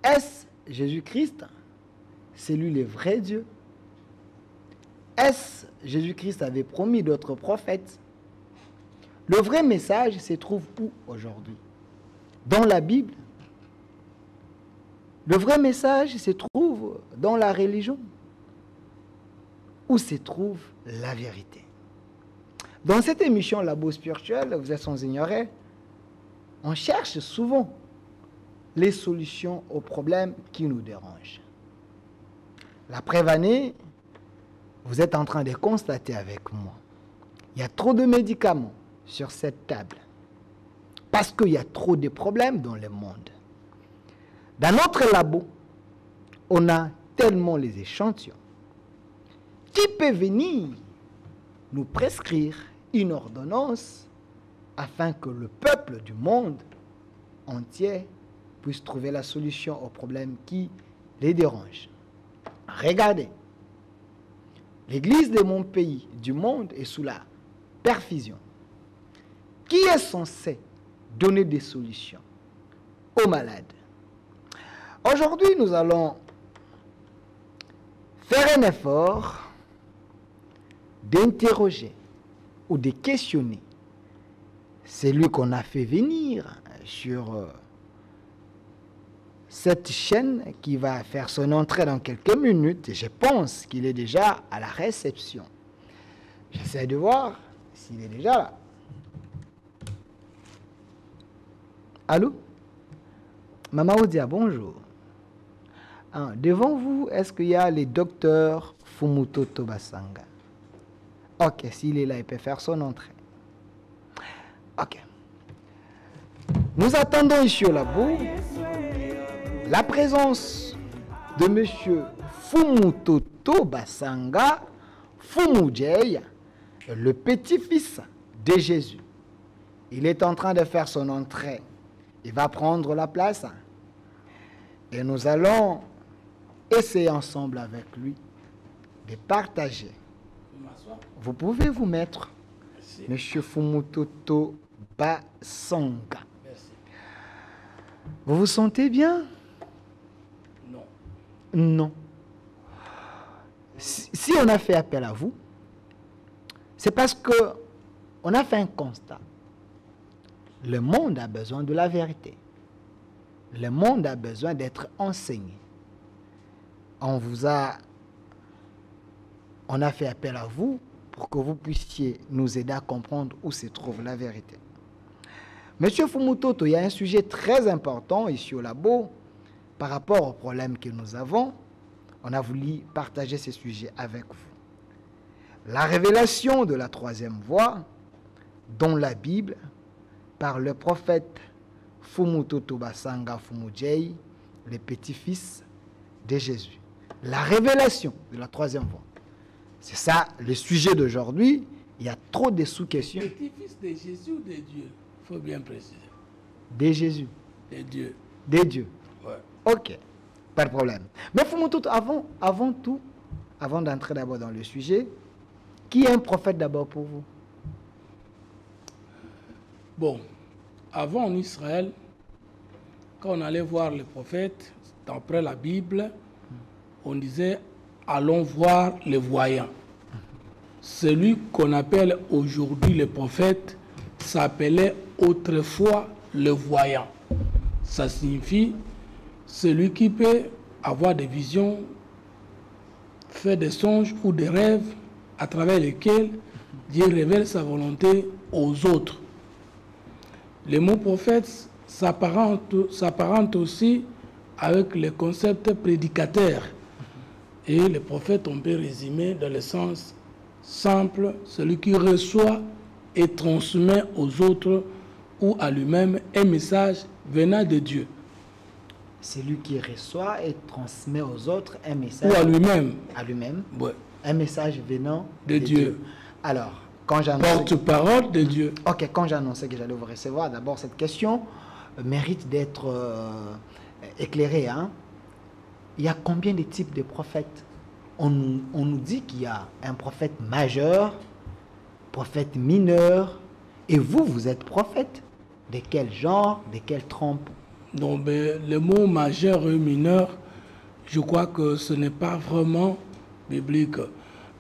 Est-ce Jésus-Christ? C'est lui le vrai Dieu? Est-ce Jésus-Christ avait promis d'autres prophètes? Le vrai message se trouve où aujourd'hui? Dans la Bible? Le vrai message se trouve dans la religion? Où se trouve la vérité? Dans cette émission Labo Spirituel, vous êtes sans ignorer, on cherche souvent les solutions aux problèmes qui nous dérangent. La preuve année, vous êtes en train de constater avec moi, il y a trop de médicaments sur cette table parce qu'il y a trop de problèmes dans le monde. Dans notre labo, on a tellement les échantillons. Qui peut venir nous prescrire une ordonnance afin que le peuple du monde entier puisse trouver la solution aux problèmes qui les dérangent? Regardez, l'église de mon pays, du monde, est sous la perfusion. Qui est censé donner des solutions aux malades? Aujourd'hui, nous allons faire un effort d'interroger ou de questionner celui qu'on a fait venir sur cette chaîne qui va faire son entrée dans quelques minutes. Et je pense qu'il est déjà à la réception. J'essaie de voir s'il est déjà là. Allô? Maman Odia, bonjour. Devant vous, est-ce qu'il y a le docteur Fumutoto Basanga? Ok, s'il est là, il peut faire son entrée. Ok. Nous attendons ici au labo la présence de monsieur Fumutoto Basanga Fumujei, le petit-fils de Jésus. Il est en train de faire son entrée. Il va prendre la place. Et nous allons essayer ensemble avec lui de partager. Vous pouvez vous mettre, merci. Monsieur Fumutoto Basanga. Merci. Vous vous sentez bien? Non. Non. Si on a fait appel à vous, c'est parce que on a fait un constat. Le monde a besoin de la vérité. Le monde a besoin d'être enseigné. On a fait appel à vous pour que vous puissiez nous aider à comprendre où se trouve la vérité. Monsieur Fumutoto, il y a un sujet très important ici au labo par rapport aux problèmes que nous avons. On a voulu partager ce sujet avec vous. La révélation de la troisième voie dans la Bible par le prophète Fumutoto Basanga Fumujei, le petit-fils de Jésus. La révélation de la troisième voie. C'est ça le sujet d'aujourd'hui. Il y a trop de sous-questions. Petit-fils de Jésus ou de Dieu? Il faut bien préciser. De Jésus. De Dieu. De Dieu. Ouais. Ok, pas de problème. Mais Fumutoto, avant tout, avant d'entrer d'abord dans le sujet, qui est un prophète d'abord pour vous? Bon, avant en Israël, quand on allait voir les prophètes, d'après la Bible, on disait « allons voir les voyants ». Celui qu'on appelle aujourd'hui le prophète s'appelait autrefois le voyant. Ça signifie celui qui peut avoir des visions, faire des songes ou des rêves à travers lesquels Dieu révèle sa volonté aux autres. Le mot prophète s'apparente aussi avec le concept prédicateur. Et le prophète, on peut résumer dans le sens simple, celui qui reçoit et transmet aux autres ou à lui-même un message venant de Dieu. Celui qui reçoit et transmet aux autres un message. Ou à lui-même. À lui-même. Ouais. Un message venant de Dieu. Alors, quand j'annonçais... Porte-parole de Dieu. Ok, quand j'annonçais que j'allais vous recevoir, d'abord cette question mérite d'être éclairée. Hein? Il y a combien de types de prophètes? On nous dit qu'il y a un prophète majeur, prophète mineur, et vous êtes prophète. De quel genre, de quelle trempe? Donc, le mot majeur et mineur, je crois que ce n'est pas vraiment biblique.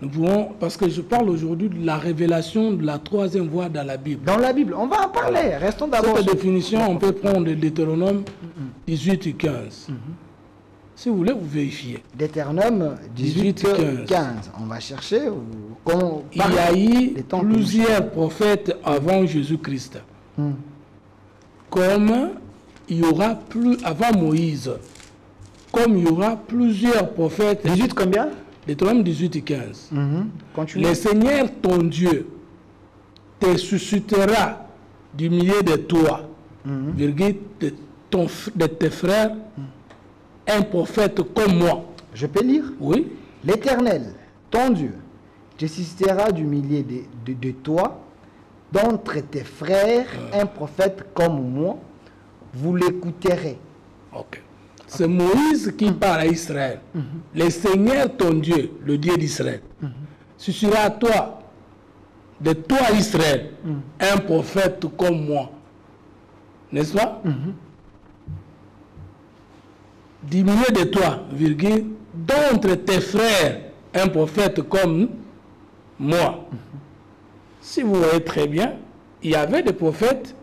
Nous pouvons, parce que je parle aujourd'hui de la révélation de la troisième voie dans la Bible. Dans la Bible, on va en parler. Restons d'abord. Cette définition, on peut prendre de Deutéronome 18 et 15. Si vous voulez, vous vérifiez. Deutéronome 18 et 15. On va chercher. Il y a eu plusieurs prophètes avant Jésus-Christ. Comme il y aura plus avant Moïse. Comme il y aura plusieurs prophètes. 18 combien? Deutéronome 18 et 15. Continue. Le Seigneur ton Dieu te suscitera du milieu de toi, virgule, de tes frères, un prophète comme moi. Je peux lire? Oui. L'Éternel, ton Dieu, te suscitera du milieu de toi, d'entre tes frères, un prophète comme moi. Vous l'écouterez. Ok. C'est Moïse qui parle à Israël. Le Seigneur, ton Dieu, le Dieu d'Israël, suscitera à toi, de toi Israël, un prophète comme moi. N'est-ce pas? Du milieu de toi, virgule, d'entre tes frères, un prophète comme moi. Si vous voyez très bien, il y avait des prophètes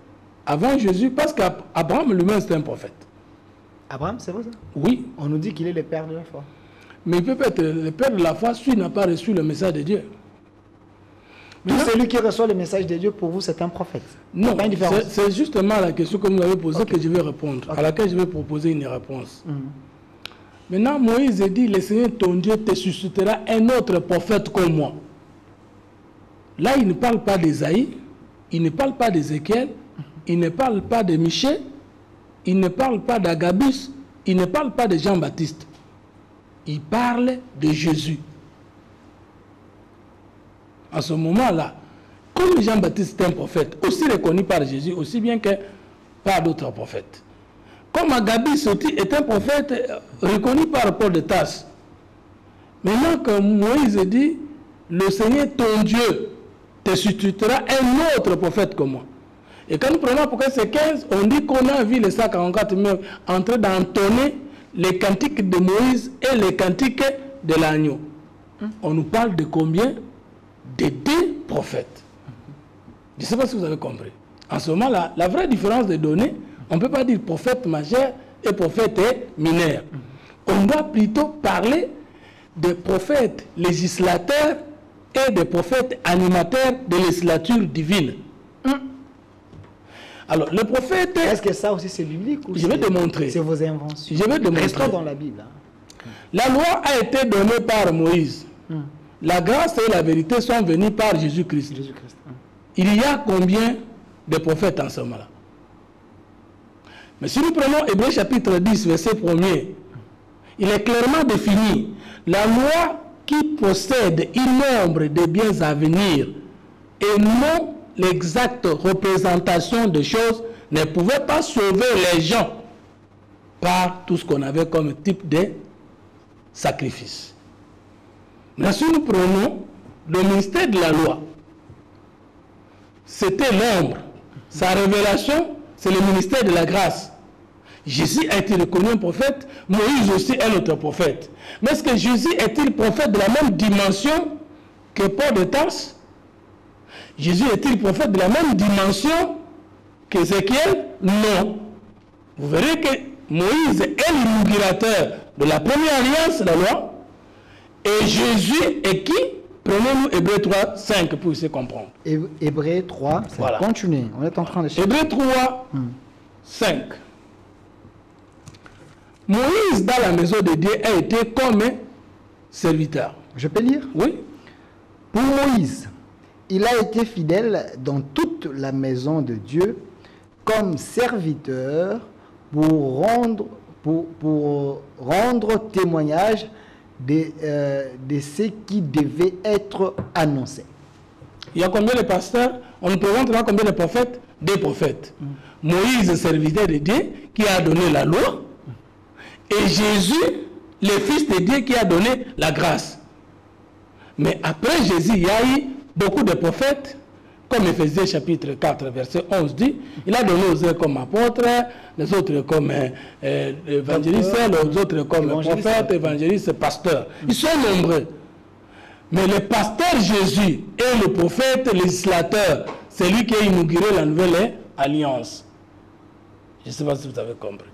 avant Jésus, parce qu'Abraham lui-même c'était un prophète. Abraham, c'est vrai ça? Oui. On nous dit qu'il est le père de la foi. Mais il peut être le père de la foi s'il n'a pas reçu le message de Dieu. Tout celui qui reçoit le message de Dieu, pour vous, c'est un prophète. Non, c'est justement la question que vous avez posée que je vais répondre, à laquelle je vais proposer une réponse. Maintenant, Moïse dit, le Seigneur ton Dieu te suscitera un autre prophète comme moi. Là, il ne parle pas d'Ésaïe, il ne parle pas d'Ézéchiel, il ne parle pas de Michée, il ne parle pas d'Agabus, il ne parle pas de Jean-Baptiste. Il parle de Jésus. En ce moment-là, comme Jean-Baptiste est un prophète, aussi reconnu par Jésus, aussi bien que par d'autres prophètes. Comme Agabus est un prophète reconnu par Paul de Tarse. Maintenant que Moïse dit, le Seigneur ton Dieu te suscitera un autre prophète comme moi. Et quand nous prenons Apocalypse 15, on dit qu'on a vu les 144 000 en train d'entonner les cantiques de Moïse et les cantiques de l'agneau. On nous parle de combien? De 2 prophètes. Je ne sais pas si vous avez compris. En ce moment-là, la vraie différence des données, on ne peut pas dire prophète majeur et prophète mineur. On doit plutôt parler des prophètes législateurs et des prophètes animateurs de législature divine. Alors, le prophète... Est-ce que ça aussi c'est biblique ou je vais te montrer. C'est vos inventions. Je vais te montrer. Restons dans la Bible. La loi a été donnée par Moïse. La grâce et la vérité sont venues par Jésus-Christ. Il y a combien de prophètes en ce moment-là? Mais si nous prenons Hébreux chapitre 10, verset 1er, il est clairement défini. La loi qui possède un nombre de biens à venir et non l'exacte représentation des choses ne pouvait pas sauver les gens par tout ce qu'on avait comme type de sacrifice. Mais si nous prenons le ministère de la loi, c'était l'ombre. Sa révélation, c'est le ministère de la grâce. Jésus a été reconnu un prophète, Moïse aussi un autre prophète. Mais est-ce que Jésus est-il prophète de la même dimension que Paul de Tarse? Jésus est-il prophète de la même dimension qu'Ézéchiel? Non. Vous verrez que Moïse est l'inaugurateur de la première alliance, la loi. Et Jésus est qui? Prenez-nous Hébreux 3, 5 pour essayer de comprendre. Hébreux 3, voilà. Continuez. On est en train de chercher. Hébreux 3, 5. Moïse, dans la maison de Dieu, a été comme serviteur. Je peux lire? Oui. Pour Moïse, il a été fidèle dans toute la maison de Dieu comme serviteur pour rendre témoignage de ce qui devait être annoncé. Il y a combien de pasteurs? On nous présentera combien de prophètes? 2 prophètes. Moïse, serviteur de Dieu, qui a donné la loi, et Jésus, le Fils de Dieu, qui a donné la grâce. Mais après Jésus, il y a eu beaucoup de prophètes Comme Éphésiens chapitre 4, verset 11 dit, il a donné aux uns comme apôtres, les autres comme évangélistes, les autres comme prophètes, évangélistes, pasteurs. Ils sont nombreux. Mais le pasteur Jésus et le prophète législateur, c'est lui qui a inauguré la nouvelle alliance. Je ne sais pas si vous avez compris.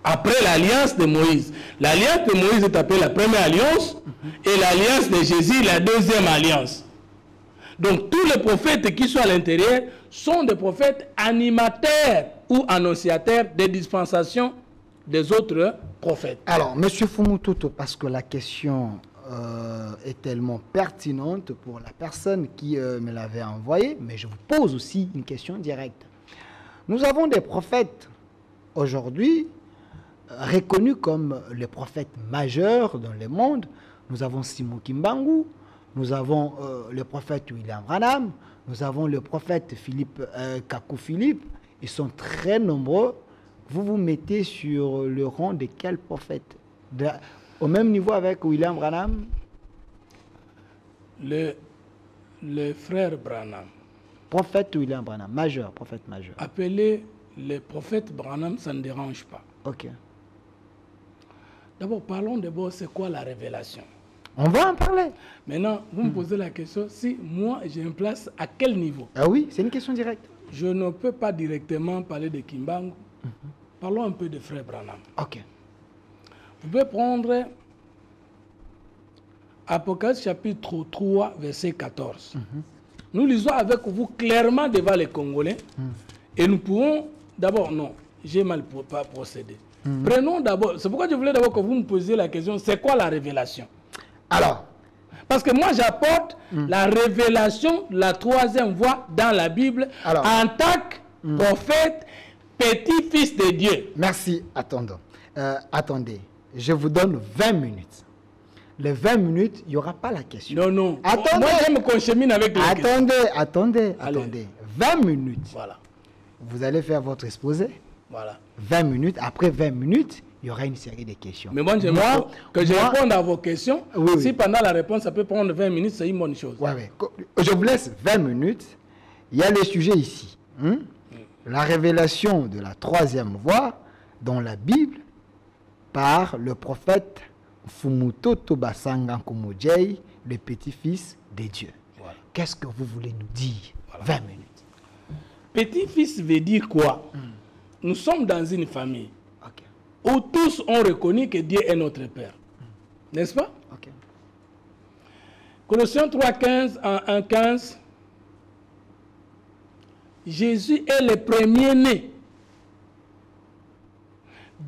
Après l'alliance de Moïse. L'alliance de Moïse est appelée la première alliance et l'alliance de Jésus la deuxième alliance. Donc tous les prophètes qui sont à l'intérieur sont des prophètes animateurs ou annonciateurs des dispensations des autres prophètes. Alors, M. Fumututu, parce que la question est tellement pertinente pour la personne qui me l'avait envoyée, mais je vous pose aussi une question directe. Nous avons des prophètes aujourd'hui reconnus comme les prophètes majeurs dans le monde. Nous avons Simon Kimbangu, nous avons le prophète William Branham, nous avons le prophète Kakou Philippe. Ils sont très nombreux. Vous vous mettez sur le rang de quel prophète? Au même niveau avec William Branham? Le frère Branham. Prophète William Branham, majeur, prophète majeur. Appeler le prophète Branham, ça ne dérange pas. Ok. D'abord, parlons d'abord, c'est quoi la révélation? On va en parler. Maintenant, vous me posez la question, si moi j'ai une place, à quel niveau? Ah oui, c'est une question directe. Je ne peux pas directement parler de Kimbangu. Parlons un peu de frère Branham. Ok. Vous pouvez prendre Apocalypse chapitre 3, verset 14. Nous lisons avec vous clairement devant les Congolais. Et nous pouvons, d'abord, non, j'ai mal pas procédé. Prenons d'abord, c'est pourquoi je voulais d'abord que vous me posiez la question, c'est quoi la révélation? Alors, parce que moi j'apporte la révélation, la troisième voie dans la Bible, alors, en tant que prophète, petit-fils de Dieu. Merci, attendons. Attendez, je vous donne 20 minutes. Les 20 minutes, il n'y aura pas la question. Non, non. Attendez. Moi, j'aime qu'on chemine avec les questions. Attendez. 20 minutes. Voilà. Vous allez faire votre exposé. Voilà. 20 minutes. Après 20 minutes, il y aura une série de questions. Mais moi, j'aimerais que je réponde à vos questions. Oui, si pendant la réponse, ça peut prendre 20 minutes, c'est une bonne chose. Oui. Je vous laisse 20 minutes. Il y a le sujet ici. La révélation de la troisième voie dans la Bible par le prophète Fumutoto Basanga Nkomojei, le petit-fils de Dieu. Voilà. Qu'est-ce que vous voulez nous dire? Voilà. 20 minutes. Petit-fils veut dire quoi? Nous sommes dans une famille où tous ont reconnu que Dieu est notre Père. N'est-ce pas? Colossiens 3,15 en 1,15. Jésus est le premier-né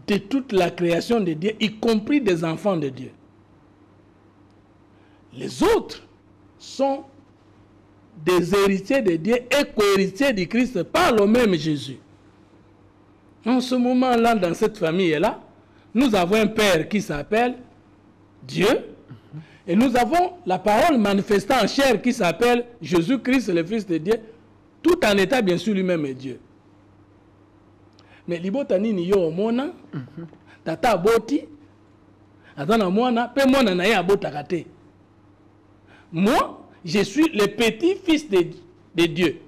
de toute la création de Dieu, y compris des enfants de Dieu. Les autres sont des héritiers de Dieu et co-héritiers du Christ par le même Jésus. En ce moment-là, dans cette famille-là, nous avons un Père qui s'appelle Dieu, et nous avons la parole manifestée en chair qui s'appelle Jésus-Christ, le Fils de Dieu, tout en état bien sûr lui-même est Dieu. Mais libotani ni yo mona tata aboti atana mwana pe mwana na ye abotaka te. Moi, je suis le petit-fils de Dieu.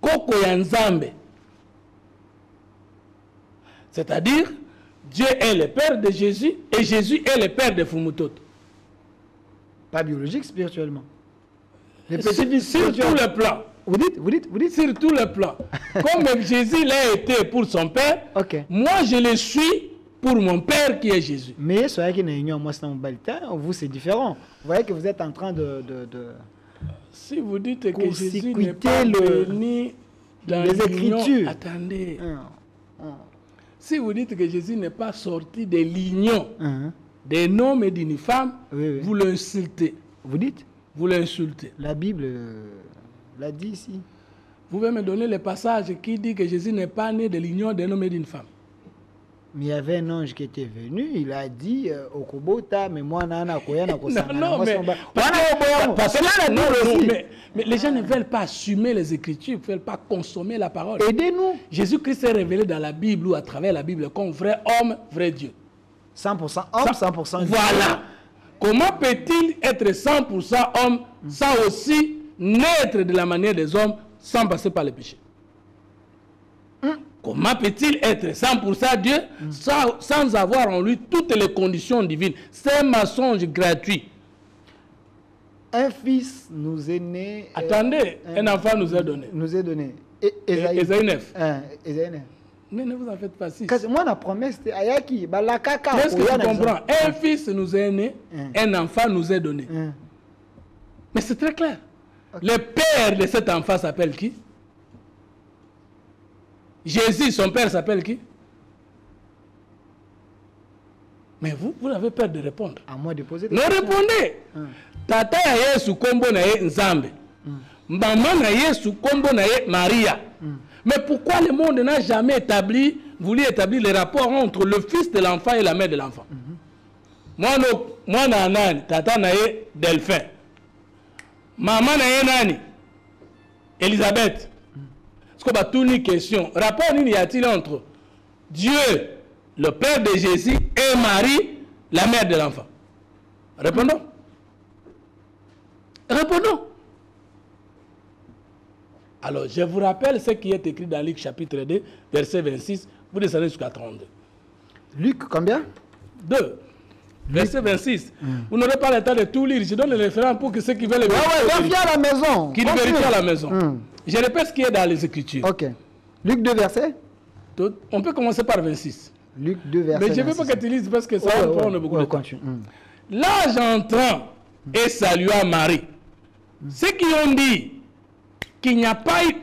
Koko ya Nzambe. C'est-à-dire, Dieu est le père de Jésus et Jésus est le père de Fumutoto. Pas biologique, spirituellement. Sur tous les plans. Vous dites sur tous les plans. Comme Jésus l'a été pour son père, moi je le suis pour mon père qui est Jésus. Mais vous c'est différent. Vous voyez que vous êtes en train de si vous dites que Jésus n'est pas venu dans les Écritures. Attendez. Si vous dites que Jésus n'est pas sorti de l'union d'un homme et d'une femme, vous l'insultez. Vous dites? Vous l'insultez. La Bible l'a dit ici. Vous pouvez me donner le passage qui dit que Jésus n'est pas né de l'union d'un homme et d'une femme. Mais il y avait un ange qui était venu, il a dit Okobota, mais moi nana koyana kosana. Non, mais les gens ne veulent pas assumer les Écritures, ne veulent pas consommer la parole. Aidez-nous. Jésus-Christ est révélé dans la Bible ou à travers la Bible comme vrai homme, vrai Dieu. 100% homme, 100% Dieu. Voilà. comment peut-il être 100% homme sans aussi naître de la manière des hommes sans passer par le péché? Comment peut-il être 100% Dieu sans avoir en lui toutes les conditions divines? C'est un mensonge gratuit. Un fils nous est né. Attendez, un enfant nous est donné. Nous est donné. Ésaïe 9. Ésaïe 9. Mais ne vous en faites pas si. Moi, la promesse, c'était Ayaki. Est-ce que tu comprends? Un fils nous est né, un enfant nous est donné. Mais c'est très clair. Okay. Le père de cet enfant s'appelle qui? Jésus, son père s'appelle qui? Mais vous avez peur de répondre. À moi de poser des questions. Non, répondez. Tata ya Yesu kombo na ye Nzambe. Maman na Yesu kombo na ye Maria. Mais pourquoi le monde n'a jamais voulu établir les rapports entre le fils de l'enfant et la mère de l'enfant? Moi, nani, tata na ye Delphin. Maman na ye nani? Elisabeth. Est-ce qu'on va tourner une question? Rapport y a-t-il entre Dieu, le père de Jésus, et Marie, la mère de l'enfant? Répondons. Répondons. Alors, je vous rappelle ce qui est écrit dans Luc chapitre 2, verset 26. Vous descendez jusqu'à 32. Luc, combien? 2. Verset 26. Vous n'aurez pas le temps de tout lire. Je donne le référent pour que ceux qui veulent le vérifier à la maison. Qui vérifient à la maison. Je répète ce qui est dans les Écritures. Ok. Luc 2, verset? On peut commencer par 26. Luc 2, verset 26. Mais je ne veux pas que tu lises parce que ça va prendre beaucoup de temps. L'ange entrant et salua Marie. Ceux qui ont dit qu'il n'y a pas eu,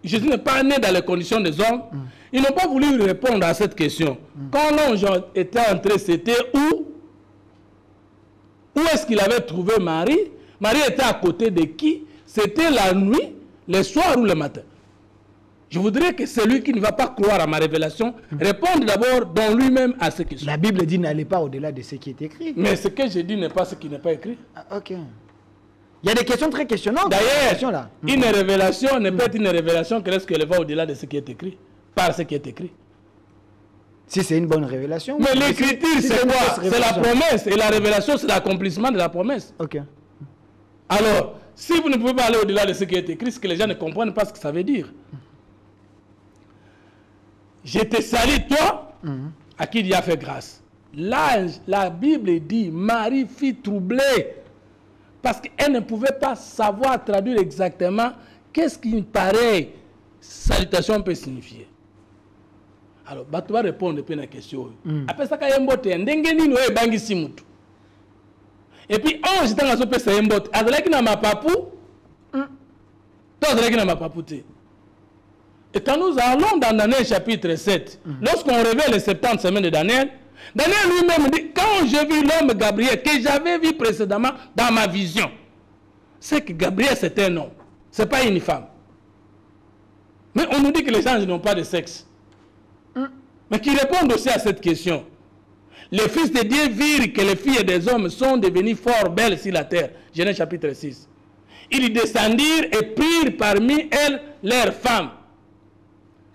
Jésus n'est pas né dans les conditions des hommes, ils n'ont pas voulu répondre à cette question. Quand l'ange était entré, c'était où? Où est-ce qu'il avait trouvé Marie? Marie était à côté de qui? C'était la nuit, le soir ou le matin? Je voudrais que celui qui ne va pas croire à ma révélation réponde d'abord dans lui-même à ces questions. La Bible dit n'allez pas au-delà de ce qui est écrit. Mais ce que je dis n'est pas ce qui n'est pas écrit. Ah, ok. Il y a des questions très questionnantes. D'ailleurs, une révélation ne peut être une révélation que lorsqu'elle va au-delà de ce qui est écrit. Par ce qui est écrit. Si c'est une bonne révélation. Mais l'écriture, c'est quoi? C'est la promesse. Et la révélation, c'est l'accomplissement de la promesse. Ok. Alors, si vous ne pouvez pas aller au-delà de ce qui est écrit, c'est que les gens ne comprennent pas ce que ça veut dire. Je te salue, toi, à qui Dieu a fait grâce. L'ange, la Bible dit, Marie fut troublée. Parce qu'elle ne pouvait pas savoir traduire exactement qu'est-ce qu'une pareille salutation peut signifier. Alors, tu vas répondre à la question. Après ça, et puis, ange dans la sope, c'est un bot. Avec ma papou, et quand nous allons dans Daniel chapitre 7, lorsqu'on révèle les 70 semaines de Daniel, Daniel lui-même dit, quand j'ai vu l'homme Gabriel, que j'avais vu précédemment dans ma vision, c'est que Gabriel c'est un homme, ce n'est pas une femme. Mais on nous dit que les anges n'ont pas de sexe. Mais qui répondent aussi à cette question. Les fils de Dieu virent que les filles des hommes sont devenues fort belles sur la terre. Genèse chapitre 6. Ils descendirent et prirent parmi elles leurs femmes.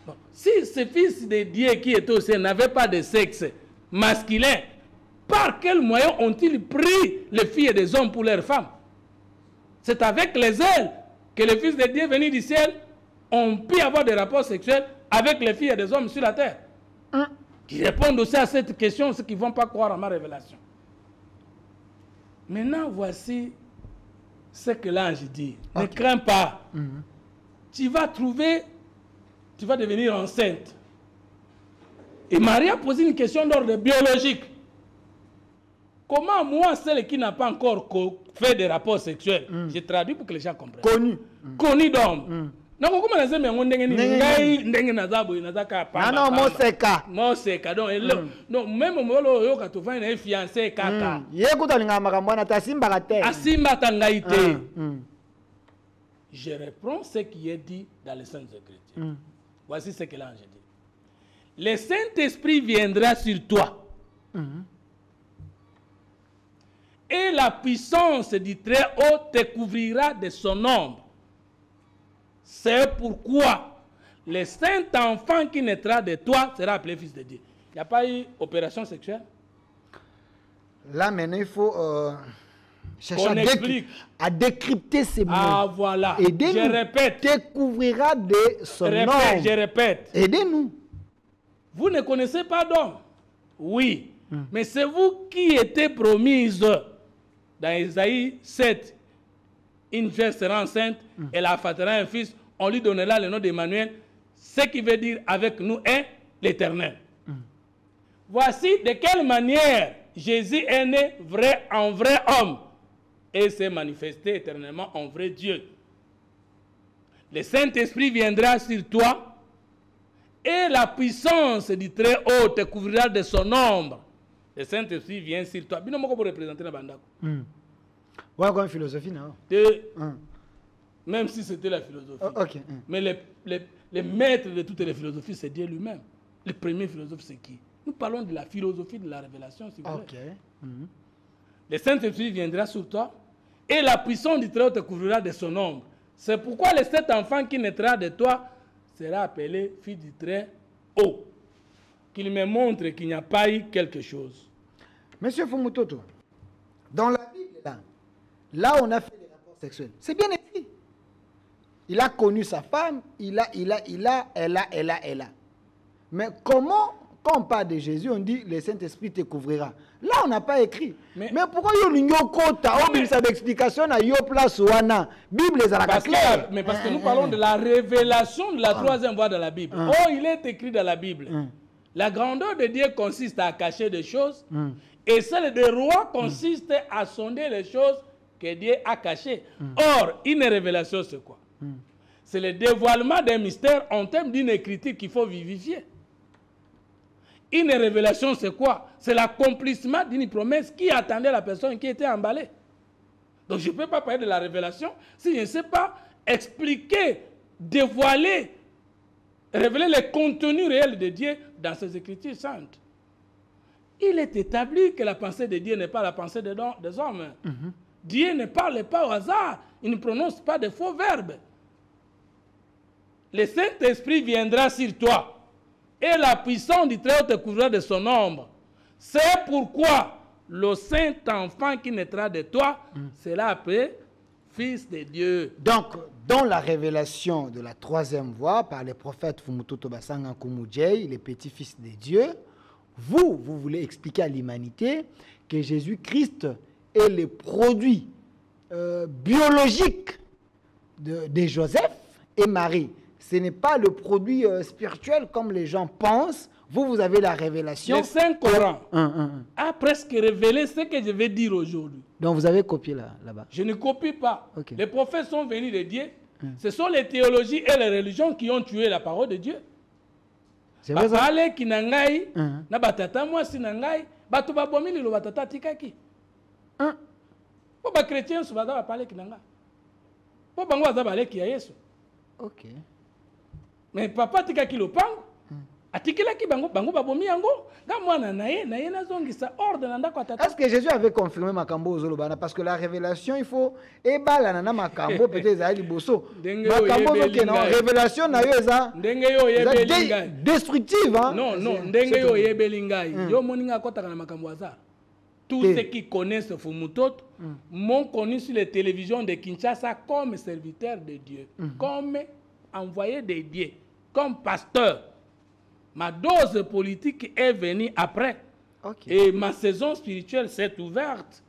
Bon, si ces fils de Dieu qui étaient au ciel n'avaient pas de sexe masculin, par quel moyen ont-ils pris les filles des hommes pour leurs femmes? C'est avec les ailes que les fils de Dieu venus du ciel ont pu avoir des rapports sexuels avec les filles des hommes sur la terre. Qui répondent aussi à cette question, ceux qui ne vont pas croire à ma révélation. Maintenant, voici ce que l'ange dit. Ne crains pas. Tu vas devenir enceinte. Et Marie a posé une question d'ordre biologique. Comment moi, celle qui n'a pas encore fait des rapports sexuels, je traduis pour que les gens comprennent. Connu d'homme. Non, comment on dit non, moi c'est ka donc non même molo yo ka to fanya na fiancé kaka yekuta linga makambo na tasimba te asimba tangaite. Je reprends ce qui est dit dans les Saintes Écritures. Voici ce que l'ange dit. Le Saint-Esprit viendra sur toi. Et la puissance du Très-Haut te couvrira de son ombre. C'est pourquoi le saint enfant qui naîtra de toi sera appelé fils de Dieu. Il n'y a pas eu opération sexuelle? Là, maintenant, il faut chercher On explique. à décrypter ces mots. Ah, voilà. Aidez-nous. Je répète. Découvrira de son nom. Je répète. Aidez-nous. Vous ne connaissez pas d'homme. Oui. Mais c'est vous qui étiez promise dans Isaïe 7. Une femme sera enceinte, elle enfantera un fils, on lui donnera le nom d'Emmanuel, ce qui veut dire avec nous est l'Éternel. Voici de quelle manière Jésus est né en vrai homme et s'est manifesté éternellement en vrai Dieu. Le Saint-Esprit viendra sur toi et la puissance du Très-Haut te couvrira de son ombre. Le Saint-Esprit vient sur toi. Bino moko pour représenter la bandako. Ouais, comme philosophie, non? Même si c'était la philosophie. Ok. Mais les maîtres de toutes les philosophies, c'est Dieu lui-même. Le premier philosophe, c'est qui? Nous parlons de la philosophie de la révélation, si vous voulez. Ok. Le Saint-Esprit viendra sur toi et la puissance du Très-Haut te couvrira de son ombre. C'est pourquoi le cet enfant qui naîtra de toi sera appelé fils du Très-Haut. Qu'il me montre qu'il n'y a pas eu quelque chose. Monsieur Fumutoto, dans la Bible, là où on a fait les rapports sexuels, c'est bien écrit. Il a connu sa femme, elle a. Mais comment, quand on parle de Jésus, on dit le Saint-Esprit te couvrira. Là, on n'a pas écrit. Mais pourquoi il y a une quota? On a une explication à yo place wana. Bible est à la claire. Mais parce que nous parlons de la révélation de la troisième voie de la Bible. Oh, il est écrit dans la Bible. La grandeur de Dieu consiste à cacher des choses. Et celle des rois consiste à sonder les choses que Dieu a cachées. Or, une révélation, c'est quoi? C'est le dévoilement d'un mystère en termes d'une écriture qu'il faut vivifier. Une révélation, c'est quoi? C'est l'accomplissement d'une promesse qui attendait la personne qui était emballée. Donc, je ne peux pas parler de la révélation si je ne sais pas expliquer, dévoiler, révéler le contenu réel de Dieu dans ses écritures saintes. Il est établi que la pensée de Dieu n'est pas la pensée des hommes. Dieu ne parle pas au hasard. Il ne prononce pas de faux verbes. Le Saint-Esprit viendra sur toi et la puissance du Très-Haut te couvrira de son ombre. C'est pourquoi le Saint-Enfant qui naîtra de toi sera appelé Fils de Dieu. Donc, dans la révélation de la troisième voie par les prophètes Fumutoto Basanga Kumujei, les petits-fils de Dieu, vous voulez expliquer à l'humanité que Jésus-Christ est le produit biologique de Joseph et Marie. Ce n'est pas le produit spirituel comme les gens pensent. Vous avez la révélation. Le Saint-Coran a presque révélé ce que je vais dire aujourd'hui. Donc vous avez copié là-bas. Je ne copie pas. Okay. Les prophètes sont venus de Dieu. Ce sont les théologies et les religions qui ont tué la parole de Dieu. C'est vrai ça? Bapale kinangai, na batata mwasi nangai, batu babomi lilo batata tikaki. Po ba chrétien so baza bapale kinanga. Po bango baza baleki ya Yesu. OK. Mais papa tikaki lopango. Atikilaki bango babomi yango, ga mwana na ye nazongisa ordre na ndako atata. Est-ce que Jésus avait confirmé makambo ozolobana parce que la révélation il faut ebala na makambo peut-être za liboso. Makambo que na révélation na yo eza ndenge yo yebelinga destructive hein. Non, ndenge yo yebelinga yo moninga kotaka na makambo hasard. Tous ceux qui connaissent Fumutoto m'ont connu sur les télévisions de Kinshasa comme serviteur de Dieu, comme envoyé de Dieu, comme pasteur. Ma dose politique est venue après. Okay. Et ma saison spirituelle s'est ouverte.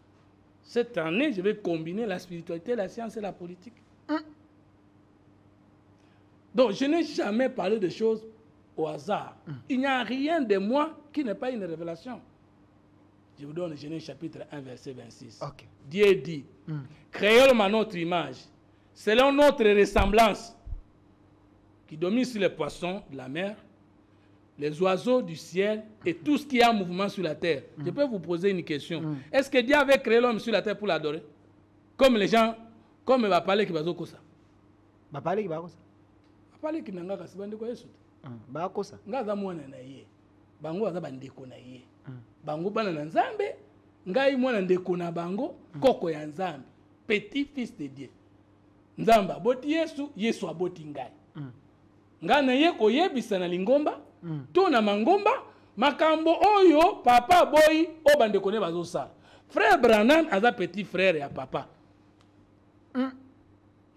Cette année, je vais combiner la spiritualité, la science et la politique. Donc, je n'ai jamais parlé de choses au hasard. Il n'y a rien de moi qui n'est pas une révélation. Je vous donne Genèse chapitre 1, verset 26. Okay. Dieu dit, créons à notre image, selon notre ressemblance, qui domine sur les poissons de la mer, les oiseaux du ciel et tout ce qui a mouvement sur la terre. Je peux vous poser une question. Est-ce que Dieu avait créé l'homme sur la terre pour l'adorer? Comme les gens, comme va parler qui va zo kosa. Va parler qui va kosa. Va parler qui n'anga kasi bande ko yesu. Ba kosa. Ngaza mwana na ye. Bango aza bandeko na ye. Bango bana na Nzambe, ngai mwana ndeko na bango, koko ya Nzambe, petit fils de Dieu. Nzamba boti Yesu, Yesu aboti ngai. Ngana ye ko yebisa na lingomba. To na mangomba makambo oyo papa boy o bandeko ne bazosala frère Branham a petit frère et à papa.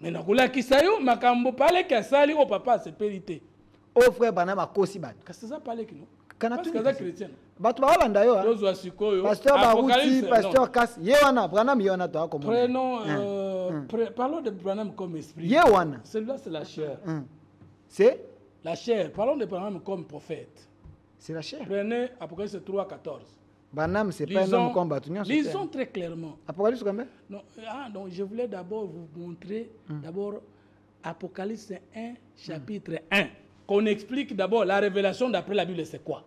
Mais nakula kisayo makambo pale kasali au papa c'est périté. Oh frère Branham a kosi ban. Qu'est-ce que ça parle qui non? Parce que ça chrétien. Batu ba landa yo. Pasteur Barouti, pasteur Kas, yewana Branham yewana to comme. Parlons de Branham comme esprit. Yewana. Celui-là c'est la chair. C'est la chair. Parlons de Branham comme prophète. C'est la chair. Prenez Apocalypse 3:14. Branham c'est pas un homme comme Batunion. Lisons très clairement. Apocalypse combien? Non, donc je voulais d'abord vous montrer d'abord Apocalypse 1 chapitre 1. Qu'on explique d'abord la révélation d'après la Bible, c'est quoi?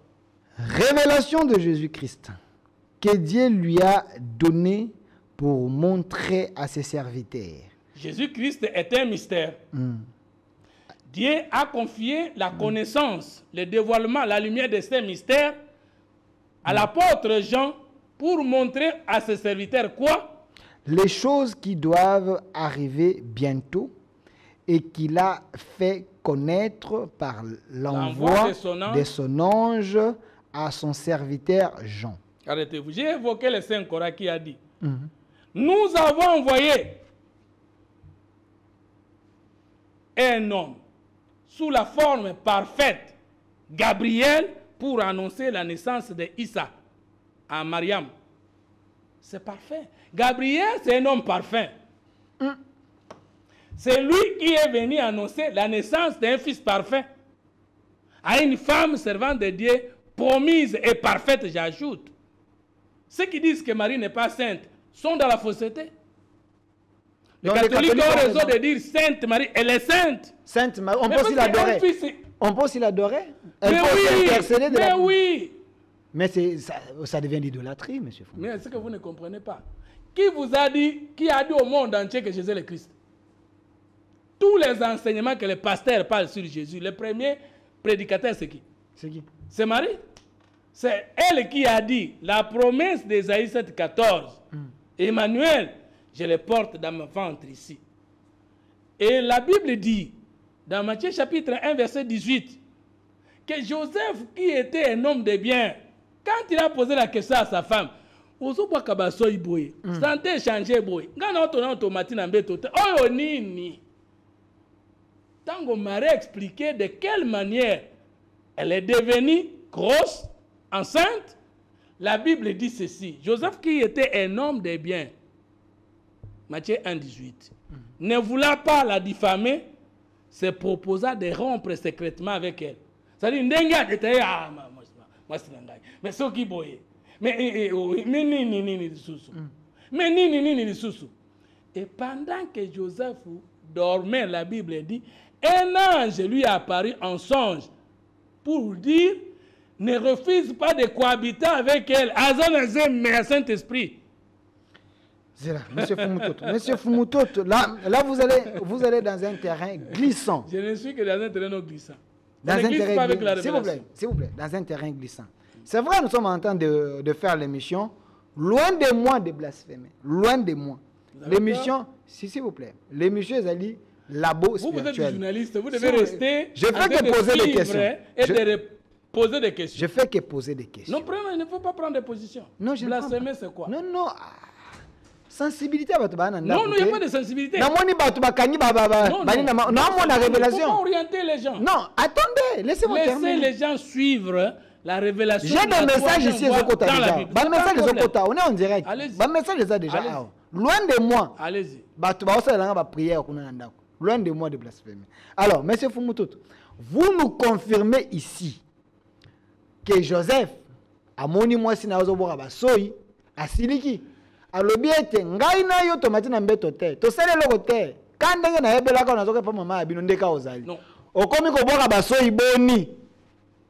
Révélation de Jésus-Christ que Dieu lui a donnée pour montrer à ses serviteurs. Jésus-Christ est un mystère. Dieu a confié la connaissance, le dévoilement, la lumière de ces mystères à l'apôtre Jean pour montrer à ses serviteurs quoi? Les choses qui doivent arriver bientôt et qu'il a fait connaître par l'envoi de son ange à son serviteur Jean. Arrêtez-vous. J'ai évoqué le Saint Coran qui a dit nous avons envoyé un homme sous la forme parfaite, Gabriel, pour annoncer la naissance de Issa à Mariam. C'est parfait. Gabriel, c'est un homme parfait. C'est lui qui est venu annoncer la naissance d'un fils parfait à une femme servante de Dieu, promise et parfaite, j'ajoute. Ceux qui disent que Marie n'est pas sainte sont dans la fausseté. Les catholiques ont raison de dire Sainte Marie, elle est sainte. Sainte Marie, on peut aussi l'adorer. On peut aussi l'adorer. Mais oui. Mais ça devient l'idolâtrie, monsieur Fou. Mais c'est ce que vous ne comprenez pas. Qui vous a dit, qui a dit au monde entier que Jésus est le Christ? Tous les enseignements que les pasteurs parlent sur Jésus, le premier prédicateur, c'est qui? C'est qui? C'est Marie. C'est elle qui a dit la promesse d'Ésaïe 7,14. Emmanuel, je le porte dans mon ventre ici. Et la Bible dit, dans Matthieu chapitre 1, verset 18, que Joseph, qui était un homme de bien, quand il a posé la question à sa femme, santé changé boy. Tango Marie expliqué de quelle manière elle est devenue grosse, enceinte, la Bible dit ceci. Joseph, qui était un homme de bien, Matthieu 1, 18, ne voulant pas la diffamer, se proposa de rompre secrètement avec elle. C'est-à-dire, mais ce qui boye. Mais et pendant que Joseph dormait, la Bible dit, un ange lui est apparu en songe pour dire, ne refuse pas de cohabiter avec elle. Mais à Saint-Esprit. Monsieur Fumutoto, Monsieur Fumutoto, là vous allez dans un terrain glissant. Je ne suis que dans un terrain glissant. Dans un terrain glissant. S'il vous plaît, dans un terrain glissant. C'est vrai, nous sommes en train de faire l'émission. Loin de moi de blasphémer. Loin de moi. L'émission, s'il vous plaît, l'émission est allée labo spirituel. Vous êtes journaliste, vous devez rester. Je fais que poser des questions. Et de poser des questions. Je fais que poser des questions. Non, il ne faut pas prendre de position. Non, je blasphémer, c'est quoi? Non, non. Sensibilité à votre non, il n'y a pas de sensibilité. Non, on a révélation. Faut orienter les gens. Non, attendez, laissez-moi terminer. Laissez les gens suivre la révélation. J'ai des messages ici aux Okota déjà. Des messages aux Okota, on est en direct. Des messages déjà. Loin de moi. Allez-y. Loin de moi de blasphémer. Alors, monsieur Fumutoto, vous nous confirmez ici que Joseph, à moni moi si na ozobora basoyi, asiliki. Alobi ete ngai na yo tomati na mbeto te. Tosele loko te. Kandenge na yebela ka nazoke pa mama abino ndeka ozali. Non. Okomi ko boka basoyi boni.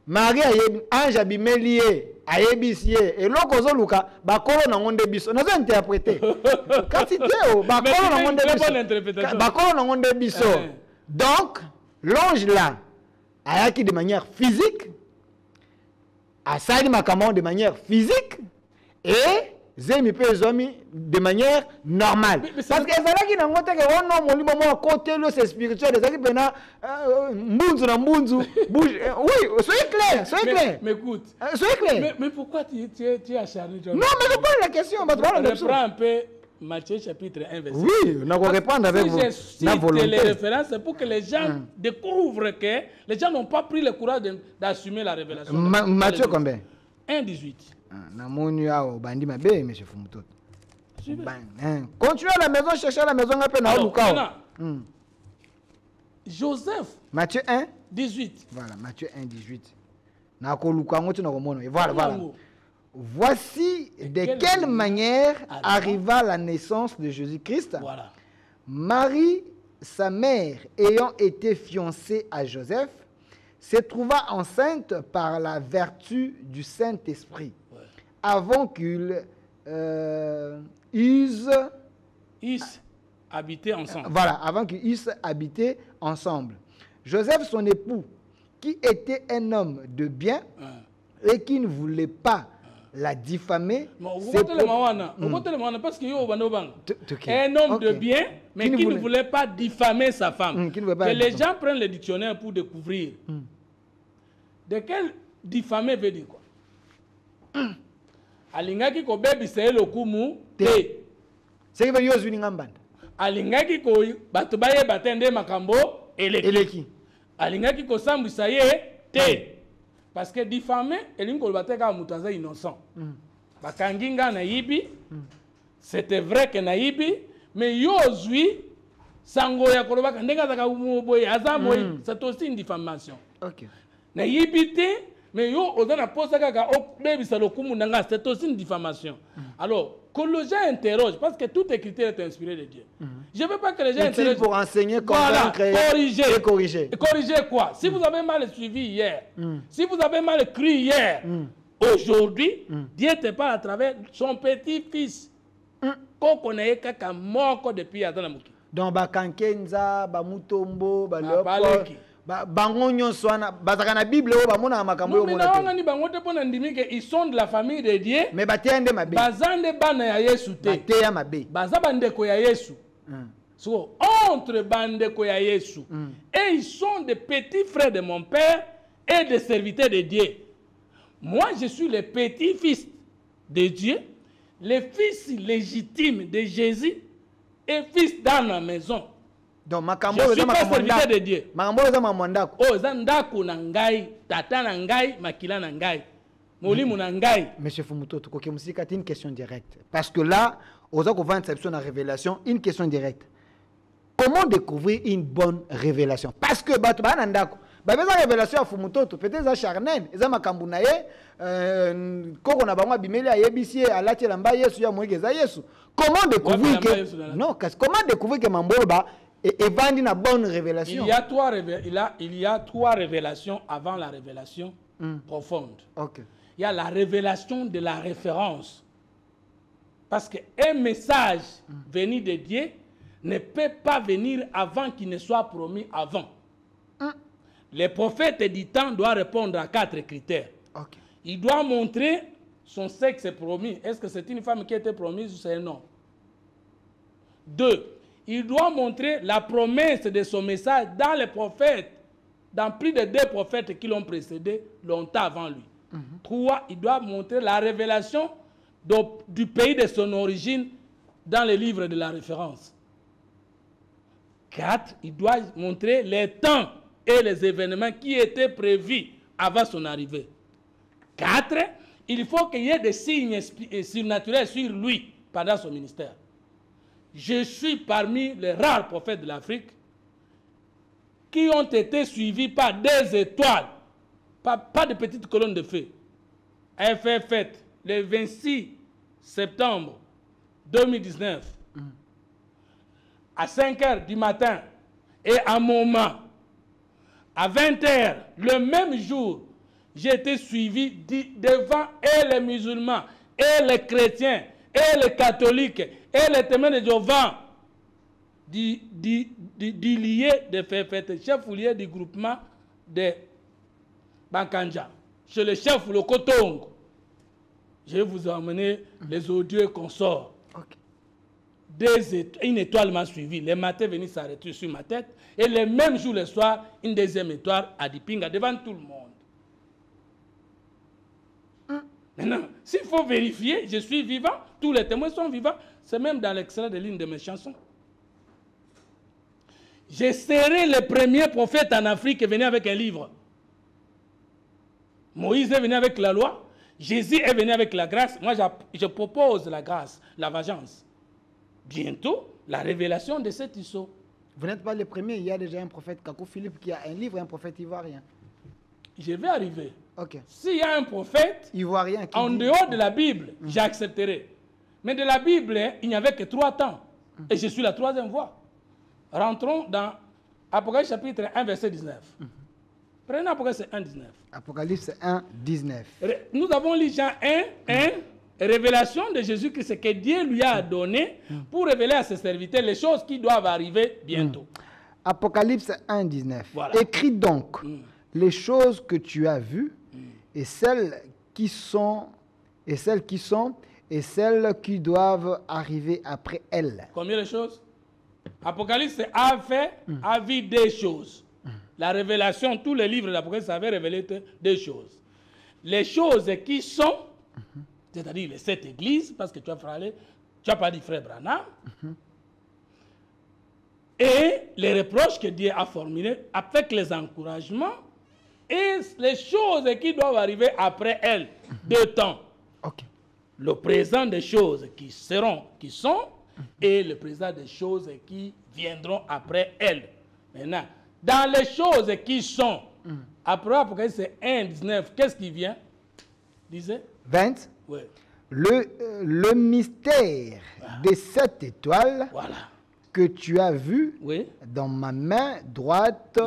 Maria ye ange bimelie ayebisi ye eloko zoluka bakolo na ngonde biso. Nazo interpréter. Kasi teo bakolo na ngonde biso. Bakolo na ngonde biso. Donc l'ange là ayaki de manière physique. Asali makamon de manière physique et zemi pe zomi de manière normale. Parce que ça là qui n'a pas que on non molimo mo côté le c'est spirituel, ça qui bena mbunzu na mbunzu bouge. Oui, soyez clair. Mais écoute. Soyez clair. Mais pourquoi tu es acharné, John? Non, mais je pose la question. Reprends un peu Matthieu chapitre 1 verset. Oui, on va répondre avec vous. Si je cite les références, c'est pour que les gens découvrent que les gens n'ont pas pris le courage d'assumer la révélation. Matthieu combien? 1,18. Monsieur Fumutoto. Continuez à la maison, cherchez à la maison. Joseph. Matthieu 1, 18. Voilà, Matthieu 1, 18. Voilà. Voici de quelle manière arriva la naissance de Jésus-Christ. Voilà. Marie, sa mère, ayant été fiancée à Joseph, se trouva enceinte par la vertu du Saint-Esprit, avant qu'ils eussent habité ensemble. Voilà, avant qu'ils eussent habité ensemble. Joseph, son époux, qui était un homme de bien et qui ne voulait pas la diffamer, parce qu'il un homme de bien, mais qui ne voulait pas diffamer sa femme. Que les gens prennent le dictionnaire pour découvrir. De quel diffamer veut dire quoi? Alingaki ko bebi se lokumu te. C'est que veut dire ngambanda. Alingaki ko batubaye batende makambo eleki. Alingaki ko sambisa ye te. Parce que diffamer, elingo bateka mutaza innocent. Bakanginga na yibi, c'était vrai que na yibi, mais yozui sango ya koloba ndenga zaka boye azamoyi, c'est aussi une diffamation. OK. Na yibi te, mais yo ozana posa kaka bebisa lokumu nanga, c'est aussi une diffamation. Alors, que les gens interrogent, parce que toute écriture est inspirée de Dieu. Je ne veux pas que les gens interrogent. Pour enseigner, convaincre et corriger. Et corriger quoi? Si vous avez mal suivi hier, si vous avez mal cru hier, aujourd'hui, Dieu te parle à travers son petit-fils. Qu'on connaît kaka moko depuis Adanamuki. Donc, Bakankenza, Bamutombo, Balopo. Bangonyo swana bazaka na Bible o bamona makambo yo mona te. Ni bango te pona ndimi ke ils sont de la famille de Dieu. Mais batende mabe. Bazande bana ya Yesu te. Bateya mabe. Bazaba ndeko ya Yesu. So entre bandeko ya Yesu. Et ils sont des petits frères de mon père et des serviteurs de Dieu. Moi je suis le petit-fils de Dieu, le fils légitime de Jésus et fils dans la maison. Donc makambo je suis pas serviteur de Dieu. Makambo za mamandako. Oh za ndako na ngai, tata na ngai, makila na ngai. Molimu na ngai. Monsieur Fumutoto, koke musika une question directe. Parce que là, aux autres qu'on inception la révélation, une question directe. Comment découvrir une bonne révélation? Parce que batu ba ndako. Ba beza révélation à Fumutoto, peut-être za charnel, za makambu na ye, koko na bango bimeli ayebisi alati lamba Yesu ya moige za Yesu. Comment découvrir que non, comment découvrir que Mamboloba et vendre une bonne révélation? Il y a trois révélations avant la révélation profonde. Okay. Il y a la révélation de la référence. Parce qu'un message venu de Dieu ne peut pas venir avant qu'il ne soit promis avant. Les prophètes du temps doivent répondre à 4 critères. Okay. Il doit montrer son sexe promis. Est-ce que c'est une femme qui a été promise ou c'est un homme? 2. Il doit montrer la promesse de son message dans les prophètes, dans plus de 2 prophètes qui l'ont précédé longtemps avant lui. 3. Il doit montrer la révélation du pays de son origine dans les livres de la référence. 4. Il doit montrer les temps et les événements qui étaient prévus avant son arrivée. 4. Il faut qu'il y ait des signes surnaturels sur lui pendant son ministère. Je suis parmi les rares prophètes de l'Afrique qui ont été suivis par des étoiles, pas de petites colonnes de feu. Elle fait fête le 26 septembre 2019 à 5 h du matin et à un moment, à 20 h, le même jour, j'ai été suivi devant et les musulmans, et les chrétiens, et les catholiques, et les témoins de Jéhovah, du lié de Fefete, chef lié du groupement de Bankanja, chez le chef Lokotongo. Je vais vous emmener les odieux consorts. Ok. Une étoile m'a suivi. Les matins venaient s'arrêter sur ma tête. Et le même jour, le soir, une deuxième étoile à Dipinga devant tout le monde. Maintenant, s'il faut vérifier, je suis vivant, tous les témoins sont vivants. C'est même dans l'extrait de l'une de mes chansons. Je serai le premier prophète en Afrique qui venait avec un livre. Moïse est venu avec la loi. Jésus est venu avec la grâce. Moi, je propose la grâce, la vengeance. Bientôt, la révélation de cet Issou. Vous n'êtes pas le premier, il y a déjà un prophète Kakou Philippe qui a un livre, un prophète ivoirien. Je vais arriver. Ok. S'il y a un prophète Ivoirien qui en dit... dehors de la Bible, j'accepterai. Mais de la Bible, il n'y avait que 3 temps. Et je suis la 3e voix. Rentrons dans Apocalypse chapitre 1, verset 19. Prenez Apocalypse 1, 19. Apocalypse 1, 19. Nous avons lu Jean 1, révélation de Jésus-Christ que Dieu lui a donné pour révéler à ses serviteurs les choses qui doivent arriver bientôt. Apocalypse 1, 19. Voilà. Écris donc les choses que tu as vues et celles qui sont et celles qui doivent arriver après elles. Combien de choses? Apocalypse a vu des choses. La révélation, tous les livres d'Apocalypse avaient révélé des choses. Les choses qui sont, c'est-à-dire les 7 églises, parce que tu as pas dit frère Branham, et les reproches que Dieu a formulés avec les encouragements et les choses qui doivent arriver après elles, 2 temps. Ok. Le présent des choses qui seront, qui sont, et le présent des choses qui viendront après elles. Maintenant, dans les choses qui sont, après Apocalypse 1, 19, qu'est-ce qui vient? Disait 20. Oui. Le mystère des 7 étoiles que tu as vu dans ma main droite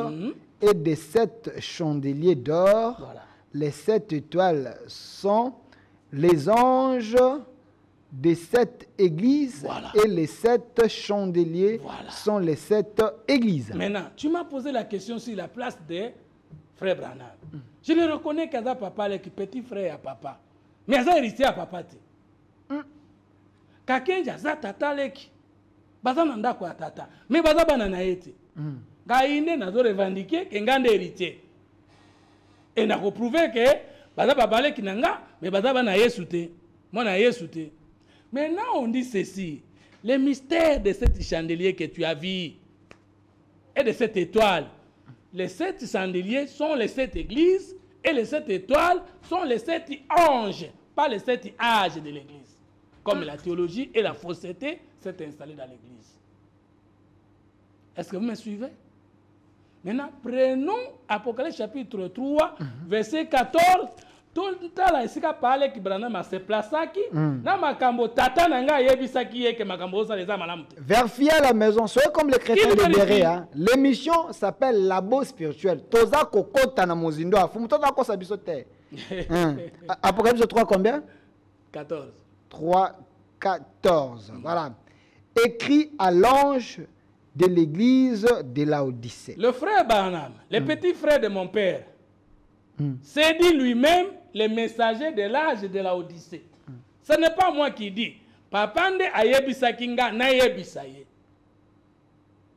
et des 7 chandeliers d'or. Voilà. Les 7 étoiles sont les anges des 7 églises et les 7 chandeliers sont les 7 églises. Maintenant, tu m'as posé la question sur la place de frère Branham. Je le reconnais qu'Aza papa est petit frère à papa. Mais Aza héritier à papa. Kakenja Aza tata leki. Baza nanda kwa tata. Mais Baza banana ete. Gaïne n'a pas revendiqué qu'un grand héritier. Et n'a pas prouvé que Baza papa leki nanga, mais Baza bana yesute. Moi na yesute. Maintenant, on dit ceci. Le mystère de cet chandelier que tu as vu et de cette étoile. Les 7 chandeliers sont les 7 églises et les 7 étoiles sont les 7 anges, pas les 7 âges de l'église. Comme la théologie et la fausseté s'est installée dans l'église. Est-ce que vous me suivez? Maintenant, prenons Apocalypse chapitre 3, verset 14. Tout le temps, ici, parle qui Branham a se placé qui na makambo tata nanga yebisaki ke makambo ça les amalamte. Vérifiez à la maison, soyez comme les chrétiens libérés. Hein. L'émission s'appelle Labo spirituel. Toza kokota na mozindo afumu toza ko sabisote. Apocalypse 3 combien? 14. 3 14. Voilà. Écrit à l'ange de l'église de Laodicée. Le frère Branham, le petit frère de mon père, c'est dit lui-même le messager de l'âge de la Odyssée. Ce n'est pas moi qui dis. Papa nde ayebisa kinga na yebisa ye.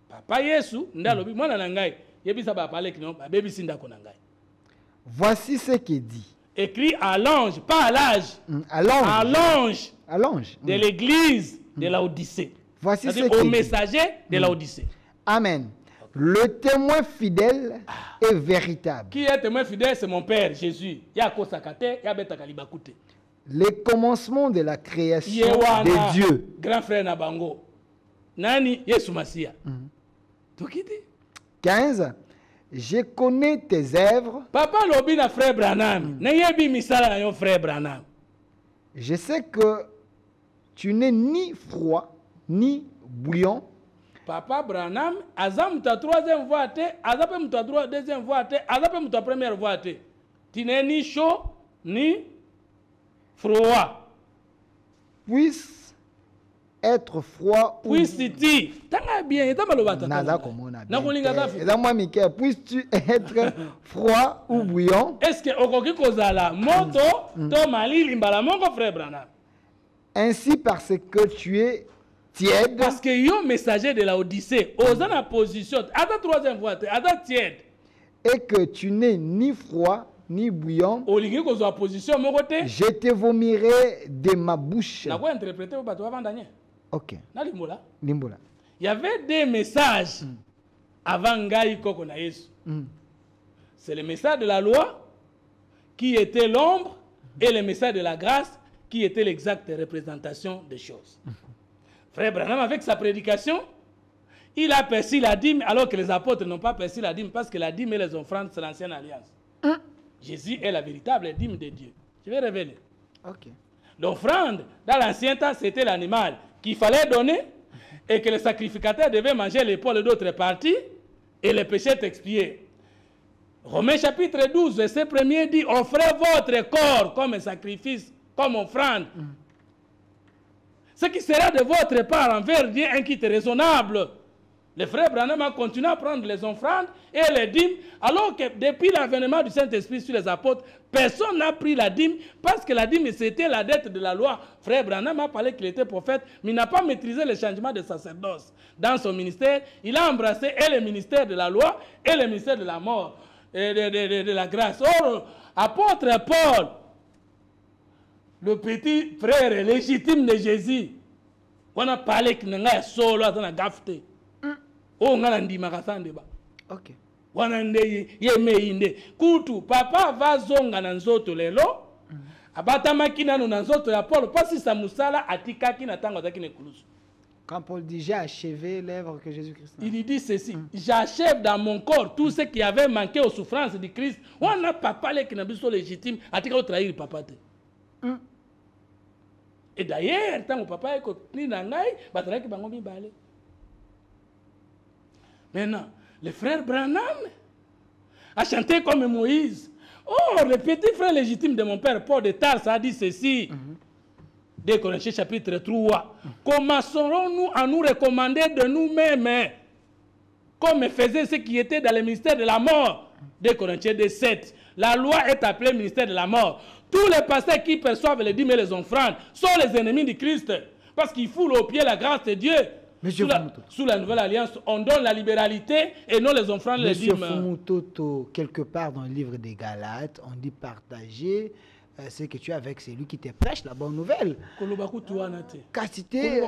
Papa Yesu ndalobi mwana na ngai yebisa papa leki no babebisi ndako na ngai. Voici ce qu'il dit. Écrit à l'ange, pas à l'âge. À l'ange. À l'ange de l'église de la Odyssée. Voici ce au messager de la Odyssée. Amen. Le témoin fidèle est véritable. Qui est témoin fidèle, c'est mon Père, Jésus. Les commencements de la création de Dieu. Grand frère Nabango. Nani Yesu Masia. 15. Je connais tes œuvres. Papa lobi na frère Branham. Nayebi misala na yon frère Branham. Je sais que tu n'es ni froid ni bouillant. Papa Branham, azam ta 3e voix, azapem ta 2e voix, azapem ta 1re voix. Tu n'es ni chaud, ni froid. Puisse être froid ou Puisses-tu, t'as bien, t'as mal au bâton. Naza komona bien. Eza moi Michael, puisses-tu être froid ou bouillant? Est-ce que okoki kozala moto to malili mbala moko frère Branham? Ainsi parce que tu es tiède. Parce que yo messager de la Odyssée, osa na position, à ta troisième fois, à ta tiède. Et que tu n'es ni froid ni bouillant. Olingi kozwa position moko te. Je te vomirai de ma bouche. Na quoi interpréter bato avant dernier? Ok. Na limbola. Limbola. Il y avait des messages avant ngai koko na Yesu. C'est le message de la loi qui était l'ombre et le message de la grâce qui était l'exacte représentation des choses. Frère Branham, avec sa prédication, il a perçu la dîme alors que les apôtres n'ont pas perçu la dîme parce que la dîme et les offrandes, c'est l'ancienne alliance. Jésus est la véritable dîme de Dieu. Je vais révéler. Ok. L'offrande, dans l'ancien temps, c'était l'animal qu'il fallait donner et que le sacrificateur devait manger l'épaule d'autres parties et le péché est expié. Romains chapitre 12, verset 1er dit, offrez votre corps comme un sacrifice, comme offrande. Ce qui sera de votre part envers Dieu un quitte raisonnable. Le frère Branham a continué à prendre les offrandes et les dîmes, alors que depuis l'avènement du Saint-Esprit sur les apôtres, personne n'a pris la dîme, parce que la dîme, c'était la dette de la loi. Frère Branham a parlé qu'il était prophète, mais il n'a pas maîtrisé le changement de sacerdoce. Dans son ministère, il a embrassé et le ministère de la loi et le ministère de la mort, et de la grâce. Or, apôtre Paul, le petit frère légitime de Jésus, on a parlé qu'il n'y a solo dans la gafte. Oh, on a dit makasande ba. Ok. Wana nde ye meinde. Kutu papa va zonga na nzoto lelo. Abata makina na nzoto ya Paul pasi sa musala atikaki na tango zaki ne kulusu. Quand Paul dit j'ai achevé l'œuvre que Jésus-Christ. Il dit ceci, j'achève dans mon corps tout ce qui avait manqué aux souffrances du Christ. On a papa les qui n'a pas légitime atika trahir papa te. Et d'ailleurs, tant que papa est ni nangai, batraki bango mi balé. Maintenant, le frère Branham a chanté comme Moïse. Oh, le petit frère légitime de mon père, Paul de Tarse, a dit ceci. 2 Corinthiens chapitre 3. Commencerons-nous à nous recommander de nous-mêmes, comme faisait ce qui était dans le ministère de la mort. 2 Corinthiens 7. La loi est appelée ministère de la mort. Tous les pasteurs qui perçoivent les dîmes et les offrandes sont les ennemis du Christ, parce qu'ils foulent au pied la grâce de Dieu. Sous la nouvelle alliance, on donne la libéralité et non les offrandes, les dîmes. Monsieur Fumutoto, quelque part dans le livre des Galates, on dit partager ce que tu as avec celui qui te prêche la bonne nouvelle. Kasité,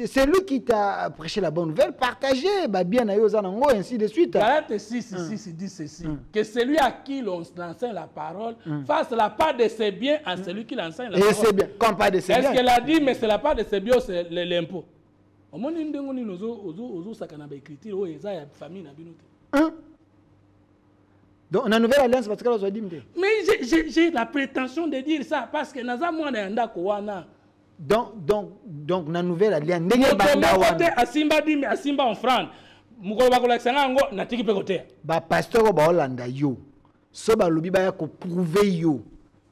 c'est lui qui t'a prêché la bonne nouvelle, partagez, bien ainsi de suite. Galates 6 dit ceci, que celui à qui l'on enseigne la parole fasse la part de ses biens à celui qui l'enseigne la parole. Et c'est bien, comme pas de ses biens. Est-ce qu'elle a dit, mais c'est la part de ses biens, c'est l'impôt. Donc, la nouvelle alliance, parce que mais j'ai la prétention de dire ça, parce que naza mwana yanda kowana. Donc, la nouvelle alliance, asimba dimi, asimba offrande. Mukolo bakola kisanga ngo natiki pe kote. Ba pasteur ba Hollanda yo. So ba lobi ba ya ko prouver yo.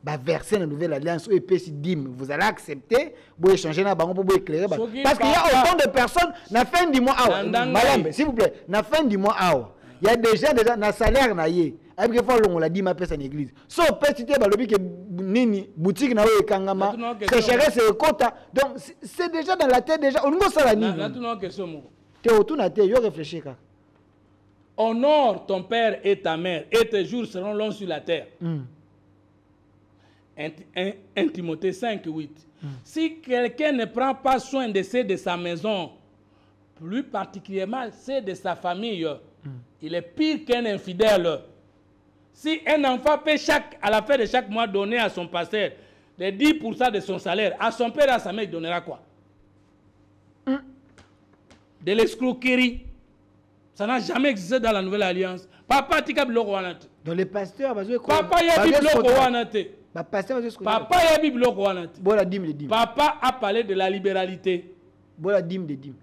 Ba verser la nouvelle alliance ou épée dim, vous allez accepter, vous échanger na bango pour éclairer parce qu'il y a autant de personnes na fin du mois madame, s'il vous plaît, na fin du mois il y a déjà na salaire na yé. Avec fois on l'a dit ma personne en église. So petit ba lobi que nini boutique na we kangama, c'est cher c'est quota. Donc c'est déjà dans la tête déjà. On ngo sala nini. Na tuna question mo. Tu autour na tête, yo réfléchir ka. Honore ton père et ta mère et tes jours seront longs sur la terre. 1 Timothée 5, 8. Si quelqu'un ne prend pas soin de ceux de sa maison, plus particulièrement ceux de sa famille, il est pire qu'un infidèle. Si un enfant peut à la fin de chaque mois donner à son pasteur les 10% de son salaire, à son père et à sa mère, il donnera quoi? De l'escroquerie. Ça n'a jamais existé dans la nouvelle alliance. Papa tika biloko wana te. Dans les pasteurs, papa ya biloko wana te. Papa ya biloko wana te. Bola dîme de dîme. Papa a parlé de la libéralité. Bola dîme de dîme.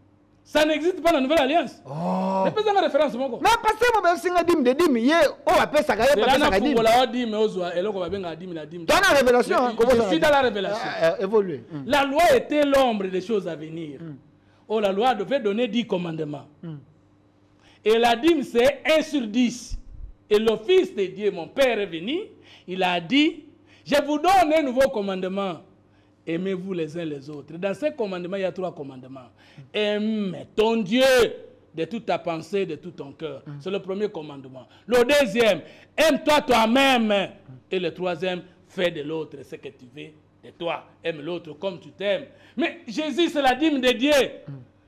Ça n'existe pas dans la Nouvelle Alliance. Oh. Mais pas une référence. Mais parce que moi, je suis dim de dim. Oh, appelle ça, C'est là ça, dim. dim. La dim, et là, on va bien la dim, la dim. Dans la révélation, je suis dans la révélation. Évoluer. La loi était l'ombre des choses à venir. Oh, la loi devait donner 10 commandements. Et la dîme, c'est 1 sur 10. Et le Fils de Dieu, mon Père, est venu. Il a dit, je vous donne un nouveau commandement. Aimez-vous les uns les autres. Dans ces commandements, il y a 3 commandements. Aime ton Dieu de toute ta pensée, de tout ton cœur. C'est le premier commandement. Le deuxième, aime-toi toi-même. Et le troisième, fais de l'autre ce que tu veux de toi. Aime l'autre comme tu t'aimes. Mais Jésus, c'est la dîme de Dieu.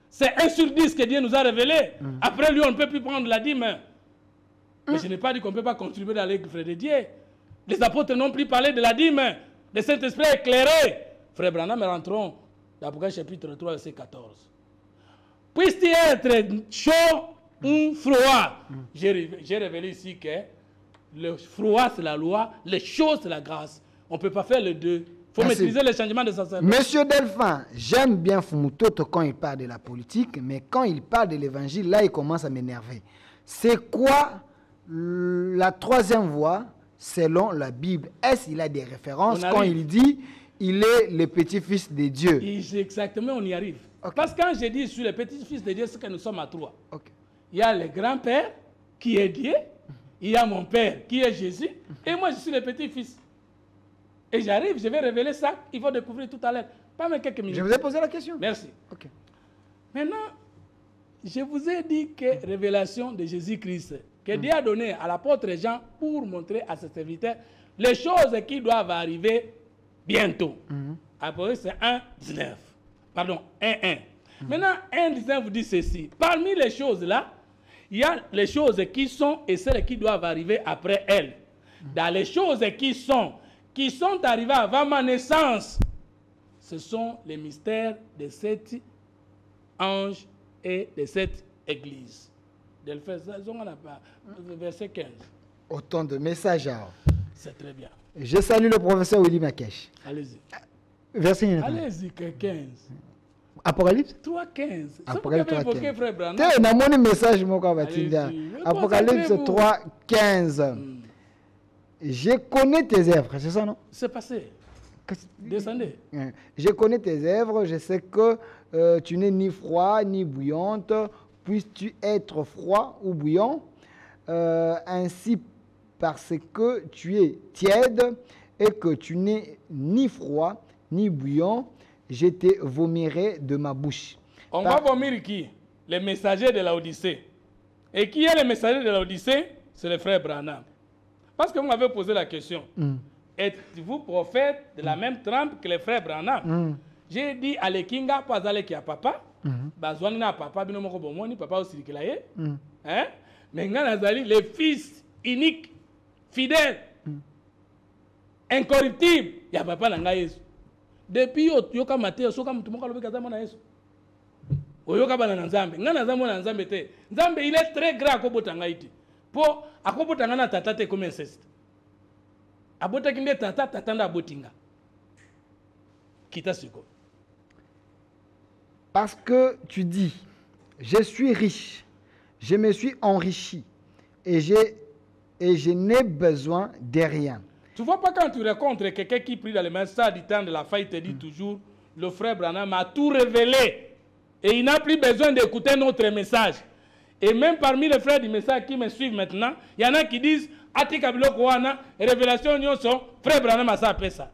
C'est 1 sur 10 que Dieu nous a révélé. Après lui, on ne peut plus prendre la dîme. Mais je n'ai pas dit qu'on ne peut pas contribuer dans l'œuvre de Dieu. Les apôtres n'ont plus parlé de la dîme, de Saint-Esprit éclairé. Frère Branham, rentrons dans Apocalypse chapitre 3, verset 14. Puisse-t-il être chaud ou froid? J'ai révélé ici que le froid, c'est la loi, le chaud, c'est la grâce. On ne peut pas faire les deux. Il faut maîtriser les changements de sacerdoce. Monsieur Delphin, j'aime bien Fumutoto quand il parle de la politique, mais quand il parle de l'évangile, là, il commence à m'énerver. C'est quoi la troisième voie selon la Bible? Est-ce qu'il a des références quand il dit il est le petit-fils de Dieu? Exactement, on y arrive. Okay. Parce que quand je dis je suis le petit-fils de Dieu, c'est que nous sommes à 3. Okay. Il y a le grand-père qui est Dieu, il y a mon père qui est Jésus, et moi je suis le petit-fils. Et j'arrive, je vais révéler ça, il faut découvrir tout à l'heure. Pas mais quelques minutes. Je vous ai posé la question. Merci. Okay. Maintenant, je vous ai dit que révélation de Jésus-Christ, que Dieu a donné à l'apôtre Jean pour montrer à ses serviteurs les choses qui doivent arriver bientôt. Après, c'est 1,19. Pardon, 1,1. Maintenant, 1,19 vous dit ceci. Parmi les choses là, il y a les choses qui sont et celles qui doivent arriver après elles. Dans les choses qui sont arrivées avant ma naissance, ce sont les mystères de 7 anges et de 7 églises. Verset 15. Autant de messages. C'est très bien. Je salue le professeur Willy Makesh. Allez-y. Verset 15. Apocalypse 3,15. Apocalypse 3,15. Frère Branham. Tu as un message, Apocalypse 3,15. Je connais tes œuvres, c'est ça, non? C'est passé. Descendez. Je connais tes œuvres, je sais que tu n'es ni froid ni bouillante. Puisses-tu être froid ou bouillant, ainsi parce que tu es tiède et que tu n'es ni froid ni bouillant, je te vomirai de ma bouche. On va vomir qui? Les messagers de l'Odyssée. Et qui est le messager de l'Odyssée? C'est le frère Branham. Parce que vous m'avez posé la question. Êtes-vous prophète de la même trempe que le frère Branham? J'ai dit à l'Ekinga, pas à l'Ekia papa. Bazwani na papa bino moko bomoni papa osirikela ye. Hein? Mais ngana zali le fils unique, fidèle, incorruptible. Ya papa na nga Yesu. Depuis yoka Matthieu soka mutu moko lobi kazama na Yesu. Oyoka bana na Nzambe. Ngana zamu na Nzambe te. Nzambe il est très grand akobota nga iti. Po akobota nga na tata te comme inceste. Abota kinde tata nda abotinga. Kita siko. Parce que tu dis, je suis riche, je me suis enrichi et je n'ai besoin de rien. Tu vois pas quand tu rencontres quelqu'un qui prie dans le message du temps de la faille, il te dit toujours, le frère Branham m'a tout révélé et il n'a plus besoin d'écouter notre message. Et même parmi les frères du message qui me suivent maintenant, il y en a qui disent, Atika Biloko wana, révélation nyonso, frère Branham a ça ça.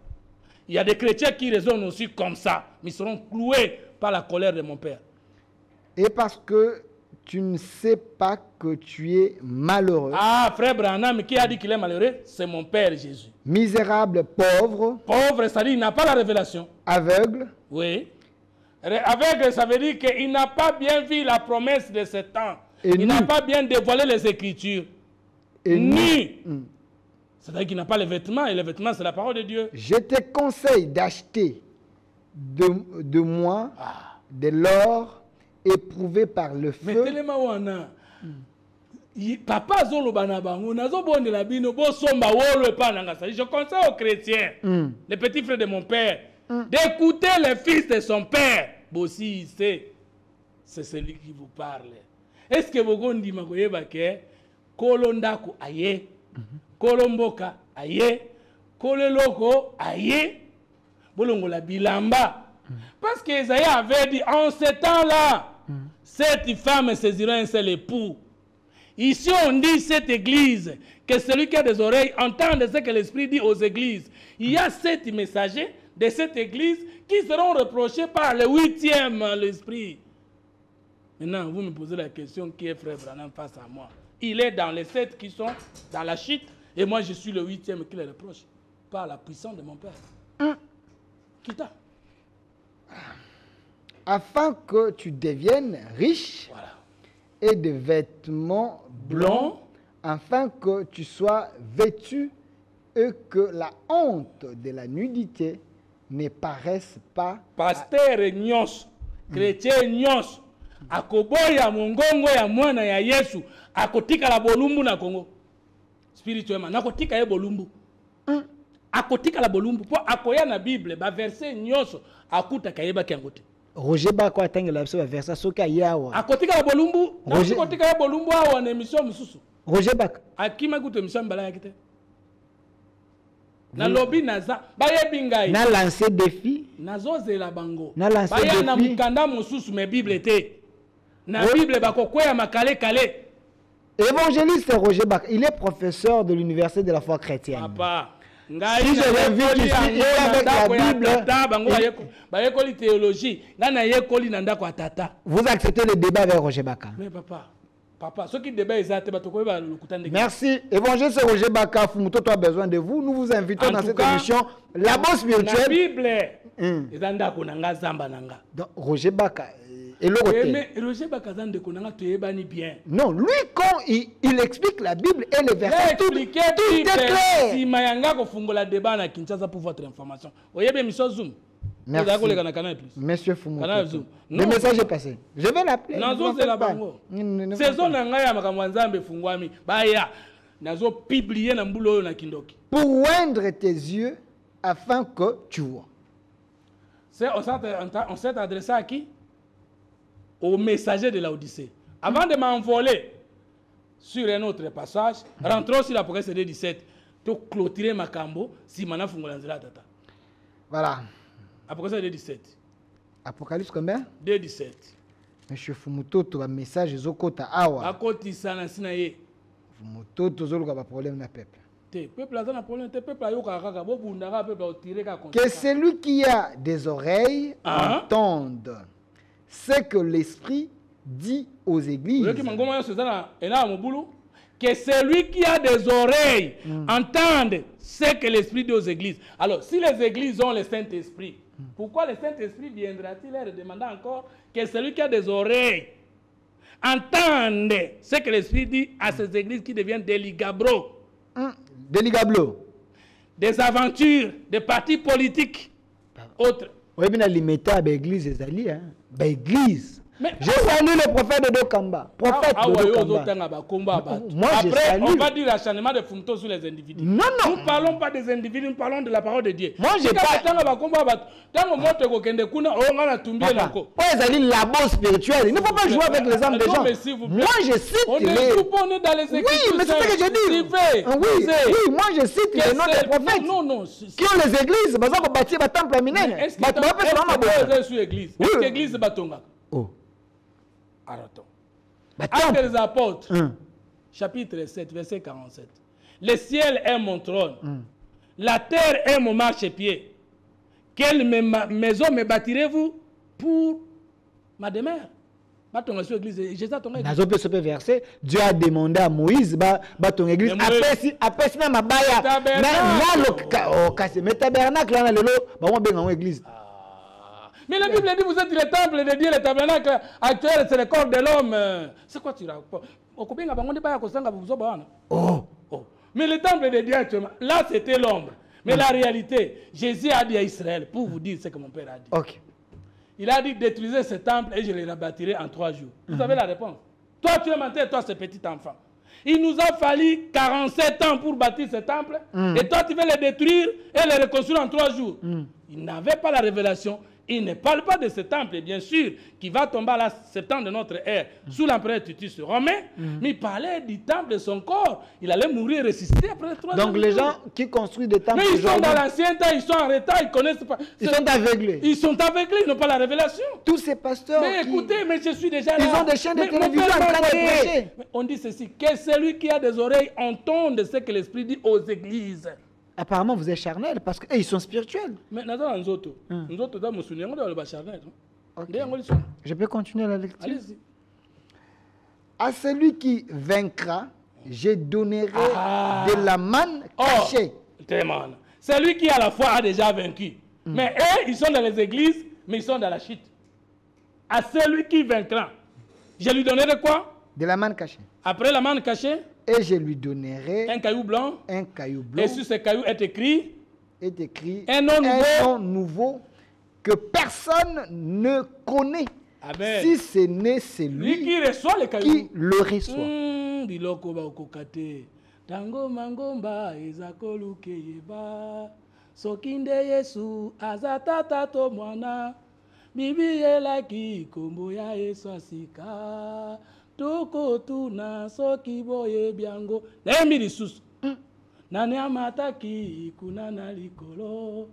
Il y a des chrétiens qui raisonnent aussi comme ça, mais ils seront cloués par la colère de mon père. Et parce que tu ne sais pas que tu es malheureux. Ah, frère Branham, qui a dit qu'il est malheureux? C'est mon père Jésus. Misérable, pauvre. Pauvre, c'est-à-dire il n'a pas la révélation. Aveugle. Oui. Aveugle, ça veut dire qu'il n'a pas bien vu la promesse de ce temps. Il n'a pas bien dévoilé les Écritures. Et nu. C'est-à-dire qu'il n'a pas les vêtements, et les vêtements, c'est la parole de Dieu. Je te conseille d'acheter de moi de l'or éprouvé par le feu. Mais tellement wana. Papa zolo bana bango nazo bonde la bino bo somba wolo pa nanga ça. Je conseille aux chrétiens, les petits frères de mon père, d'écouter les fils de son père. Bossi c'est c'est celui qui vous parle. Est-ce que vous avez dit que Kolondako aye, Kolomboka aye, Koleloko aye, Bolongo la bilamba. Parce que Isaïe avait dit, en ce temps-là, cette femme saisira un seul époux. Ici, on dit cette église, que celui qui a des oreilles entende ce que l'Esprit dit aux églises. Il y a 7 messagers de cette église qui seront reprochés par le 8e, l'Esprit. Maintenant, vous me posez la question, qui est Frère Branham face à moi? Il est dans les 7 qui sont dans la chute, et moi je suis le 8e qui les reproche, par la puissance de mon Père. Quitta. Afin que tu deviennes riche, Voilà. et de vêtements blancs, afin que tu sois vêtu et que la honte de la nudité ne paraisse pas. Pasteur nyos, chrétien nyos, akoboya mongongo ya mwana ya Yesu, akotika la bolumbu na Congo. Spirituellement, nakotika ye bolumbu. Akotika la bolumbu po akoya na Bible ba verset nyos akuta kayeba kangote. Roger Bako atenge la verset soka yawa. Akotika la bolumbu, Roger akotika ye bolumbu awa na émission mususu. Roger Bako. Akima kuto émission mbala yakite. Na lobby naza bayebi ngai Na lancé défi. nazozela bango Na lancé baya na défi. mukanda mususu me Bible te na Oui. Bible bakokwea makale kale. Évangéliste Roger Bako, il est professeur de l'université de la foi chrétienne. Papa ngai Si je l'ai vu ici, il est avec la Bible. bango bayekoli théologie ngai na yekoli na ndako ya tata. Vous acceptez le débat avec Roger Baka. Mais papa ce qui débat ezate batokoye ba lokuta ndenge. Merci. Évangéliste Roger Baka, Fumutoto a besoin de vous. Nous vous invitons En dans tout cette cas, émission La Bosse Na Spirituelle. Bible Mm. eza ndako na nga zamba na nga. Donc, Roger Baka, et le côté. Mais Roger Bakaza ndeko na nga toyebani bien. Non, lui, quand il explique la Bible et les versets, tout est clair. Si Mayanga kofungola débat na Kinshasa pour votre information. Oyebe miso Zoom. Merci. Vous avez Canal Plus. Monsieur Canal Fumutoto. Zoom. Le Non. message est passé. Je vais l'appeler. Nazo Ne c'est la vous faites pas. bango. Ne vous Saison faites pas. na ngai ya makambo ya Nzambe fungwami. Baya. Nazo publier na mbulo oyo na Kindoki. Pour oindre tes yeux afin que tu vois. On s'est adressé à qui? Au messager de l'Odyssée. Avant de m'envoler sur un autre passage, rentrons sur l'Apocalypse 17. To clôturer makambo si mana fungola nzela tata. Voilà. Apocalypse 17. Apocalypse combien? 17. Monsieur Fumutoto, un message Zokota Awa. Akotisa na sina ye. Fumutoto Zoluka ba problème na peuple. Te peuple azana problème te peuple ayoka kaka bo bundaka peuple otirer ka Que conséquence. celui qui a des oreilles Ah. entende ce que l'Esprit dit aux églises. Oyoki mangoma yo sezana ena mobulu que celui qui a des oreilles entende ce que l'Esprit dit aux églises. Alors, si les églises ont le Saint-Esprit, pourquoi le Saint-Esprit viendra-t-il leur demander encore que celui qui a des oreilles entende ce que l'Esprit dit à ces églises qui deviennent des ligabros, Deligablo. des aventures, des partis politiques, autres. Oui, bien limité à l'église Ezali, hein. L'église. Mais- J'ai salué le prophète de Dokamba. Prophète Ah, de ouais, Dokamba. Moi, je après, salue. on va dire l'acharnement des Fumuto sur les individus. Non, non. Nous ne parlons pas des individus, nous parlons de la parole de Dieu. Moi, j'ai pas- Tant moto kokende kuna ongana tumbie Papa, nako. pourquoi Ezali la bosse spirituelle? Il ne faut pas jouer avec les âmes des Non, gens. mais s'il vous plaît. Moi, je cite On les... est tout on est dans les Oui, écritures. mais c'est ce que je dis. Oui, moi, je cite les noms des prophètes. Non, non. Qui ont les églises, par exemple, bâtir un temple à Minene. Est-ce Bah, tu vas faire ça, ma bonne. que sur l'église? Oui. Est-ce que l'église est batonga? Oh. Arrêtons. Bah, Actes temple. des apôtres. Hum. Chapitre 7, verset 47. Le ciel est mon trône. La terre est mon marchepied. Quelle maison me bâtirez-vous pour ma demeure? Batonga sur l'église. Jésus a tonga. Nazo pe sope verset, Dieu a demandé à Moïse ba ton église Mais Moïse- apesi na mabaya Tabernacle. mais tabernacle là lelo ba mo benga église. Mais la Bible dit vous êtes le temple de Dieu, le tabernacle actuel, c'est le corps de l'homme. C'est quoi tu racontes? Okobenga bango ba ya kosanga buzoba wana. Oh, Oh. Mais le temple de Dieu actuellement, là c'était l'ombre. Mais la réalité, Jésus a dit à Israël, pour vous dire ce que mon père a dit. OK. Il a dit détruisez ce temple et je le rebâtirai en 3 jours. Vous avez la réponse. Toi tu es menteur, toi ce petit enfant. Il nous a fallu 47 ans pour bâtir ce temple et toi tu veux le détruire et le reconstruire en 3 jours. Il n'avait pas la révélation Il ne parle pas de ce temple, bien sûr, qui va tomber à la 7 ans de notre ère, sous l'empereur Titus romain, mais il parlait du temple de son corps. Il allait mourir et ressusciter après 3 ans. Donc les gens qui construisent des temples... Mais ils sont dans l'ancien temps, ils sont en retard, ils ne connaissent pas. Ils sont aveuglés. Ils sont aveuglés, ils n'ont pas la révélation. Tous ces pasteurs Mais écoutez, mais je suis déjà là. Ils ont des chaînes de télévision en train de prêcher. On dit ceci, que celui qui a des oreilles entende ce que l'Esprit dit aux églises. Apparemment, vous êtes charnel parce qu'ils sont spirituels. Mais nous autres, dans mon souvenir, on doit le charnel. Okay. Je peux continuer la lecture. Allez-y. À celui qui vaincra, je donnerai de la manne cachée. Celui qui à la fois a déjà vaincu. Mais eux, ils sont dans les églises, mais ils sont dans la chute. À celui qui vaincra, je lui donnerai quoi? De la manne cachée. Après la manne cachée, et je lui donnerai un caillou blanc. Un caillou blanc. Et sur ce caillou est écrit un nom nouveau que personne ne connaît. Amen. Si ce n'est celui qui reçoit le caillou. Qui le reçoit. Biloko ba okokate. Tango mangomba ezakoluke yeba. Sokinde Yesu azatata to mwana. Bibi elaki kombo ya Yesu asika. Toko tuna soki boye biango. Nemi lisusu. Nani amataki kunana likolo.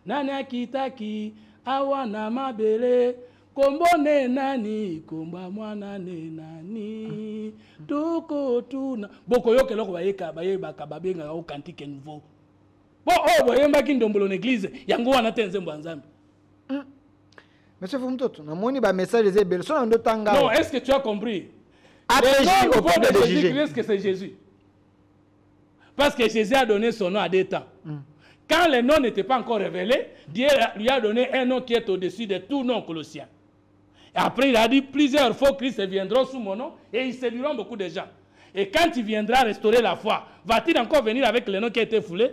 Nani akitaki awana mabele. Kombone nani komba mwana ne nani. Toko tuna. Boko yoke loko bayeba kababenga au kantike nouveau. Bo boyemba kindombolo l'église yango wana tenze mbwanzambi. Monsieur Fumutoto, namoni ba message des belles sont ndotanga. Non, est-ce que tu as compris? Après au point de Jésus, est-ce que c'est Jésus? Parce que Jésus a donné son nom à des temps. Quand le nom n'était pas encore révélé, Dieu lui a donné un nom qui est au-dessus de tout nom colossien. Et après, il a dit, plusieurs faux Christ viendront sous mon nom et ils séduiront beaucoup de gens. Et quand il viendra restaurer la foi, va-t-il encore venir avec le nom qui a été foulé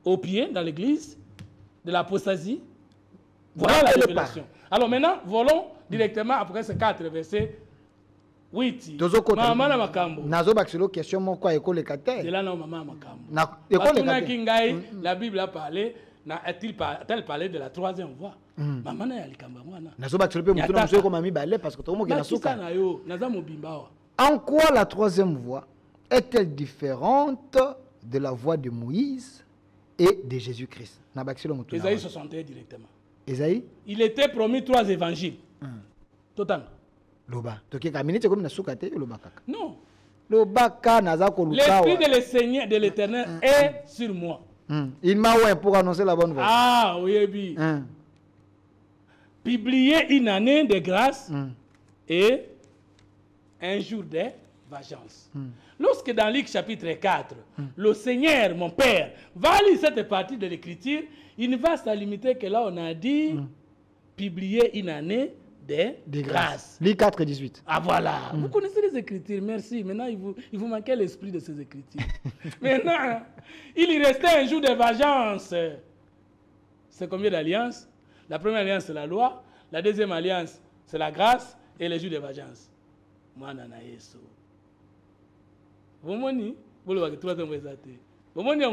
au pied dans l'église de l'apostasie? Voilà la révélation. Alors maintenant, volons directement après ces 4 versets. Oui, maman na makambo. Nazo baxilo question moko école kate. C'est là non maman makambo. Na école kate. La Bible a parlé, a-t-elle parlé de la 3e voie? Maman na yalikamba mwana. Nazo baxilo pe mutu na muso ko mami balé parce que to mo ke na suka. Na yo, naza mobimba wa. En quoi la 3e voie est-elle différente de la voie de Moïse et de Jésus-Christ? Na baxilo mutu. Ésaïe 61 directement. Ésaïe? Il était promis 3 évangiles. Total. Loba. Toki kaminite comme na sukate loba kaka. Non. Loba ka naza ko luka. L'esprit de l'Éternel est sur moi. Il m'a oint pour annoncer la bonne nouvelle. Ah, oui. Publier une année de grâce et un jour de vengeance. Lorsque dans Luc chapitre 4, le Seigneur, mon Père, va lire cette partie de l'Écriture, il ne va se limiter que là on a dit publier une année de grâce. Luc 4, 18. Ah voilà. Vous connaissez les Écritures, merci. Maintenant, il vous manquait l'esprit de ces Écritures. Maintenant, il restait un jour de vengeance. C'est combien d'alliances? La première alliance, c'est la loi. La deuxième alliance, c'est la grâce. Et le jour de vengeance. Moi, nana Yesu. Vous m'avez vous le troisième présenté. Vous m'avez dit,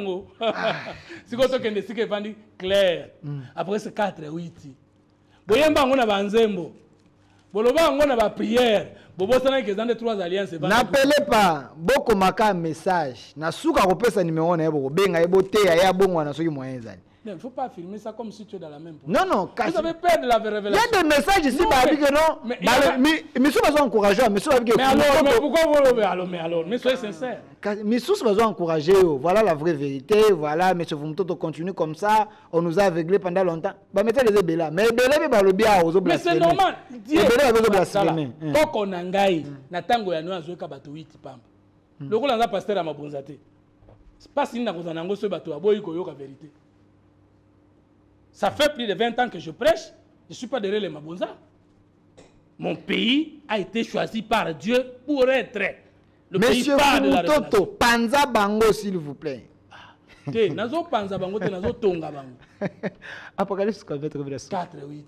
si vous avez dit que clair. Après, c'est 4, 8. Boyemba ngona banzembo. Boloba ngona ba prière. Bobosana ke zande 3 alliances. N'appelez pas beaucoup maka message. Na suka kopesa numéro na yebo benga yebo te ya bongo na soki moyen zali. Il ne faut pas filmer ça comme si tu es dans la même position. Non, non. Vous avez peur de la révélation. Il y a des messages ici, que non. Mais ceux qui sont encouragés, mais pourquoi vous mais soyez sincères. Mais ceux qui sont encouragés, voilà la vraie vérité, voilà, M. Fumutoto continue comme ça, on nous a aveuglés pendant longtemps. Bah, mettez les ébélas. Mais mais c'est normal. Quand on a ngaï, natango ya noa zoka bato 8 pamba. Le rôle d'un pasteur à ma bonzate. C'est pas si n'a pas un ce bateau à boy la vérité. Ça fait plus de 20 ans que je prêche. Je ne suis pas derrière les Mabonza. Mon pays a été choisi par Dieu pour être le Monsieur pays par de la révélation. Panza Bango, s'il vous plaît. Nazo Panza Bango, nazo Tonga Bango. Apocalypse 4, 8.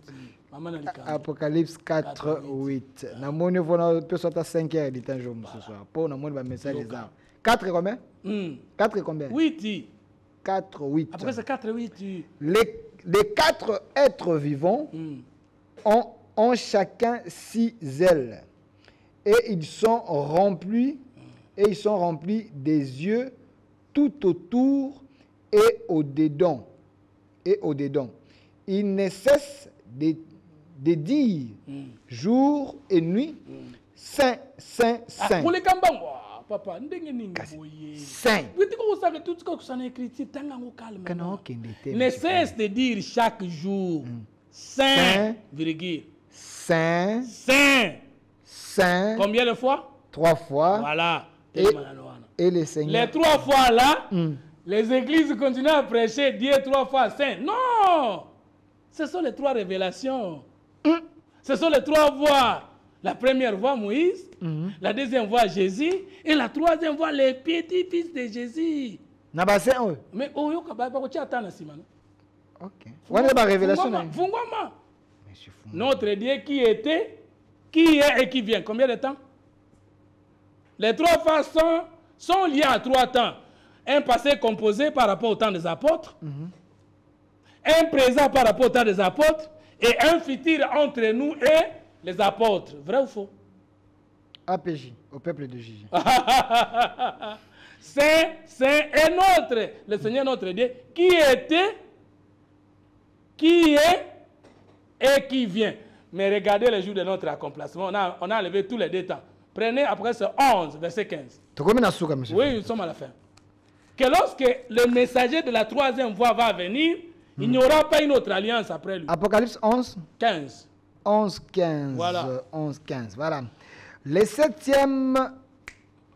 Apocalypse 4, 8. Namoni vona peut sortir 5 heures de temps ce soir. Pour namoni va message les arbres. 4 combien? 4 combien? 8. 4, 8. Après c'est 4, 8. les 4 êtres vivants ont chacun 6 ailes. Et ils sont remplis des yeux tout autour et au-dedans. Ils ne cessent de dire jour et nuit, Saint, Saint, Saint. Papa, Saint. Ne cesse de dire chaque jour Saint, virgule. Saint. Saint. Saint. Combien de fois? 3 fois. Voilà. Et les seigneurs. Les 3 fois là, les églises continuent à prêcher, dire 3 fois Saint. Non! Ce sont les 3 révélations. Ce sont les 3 voix. La première voix, Moïse. La deuxième voix, Jésus. Et la troisième voix, les petits-fils de Jésus. Mais ok. On est dans la révélation. Notre Dieu qui était, qui est et qui vient. Combien de temps? Les 3 façons sont liées à 3 temps. Un passé composé par rapport au temps des apôtres. Un présent par rapport au temps des apôtres. Et un futur entre nous et les apôtres. Vrai ou faux? APJ, au peuple de Jésus. C'est un autre, le Seigneur notre Dieu, qui était, qui est et qui vient. Mais regardez les jours de notre accomplissement. On a enlevé tous les 2 temps. Prenez après ce 11, verset 15. Oui, nous sommes à la fin. Que lorsque le messager de la 3e voie va venir, il n'y aura pas une autre alliance après lui. Apocalypse 11. 15. 11, 15. Voilà. 11, 15. Voilà. Le 7e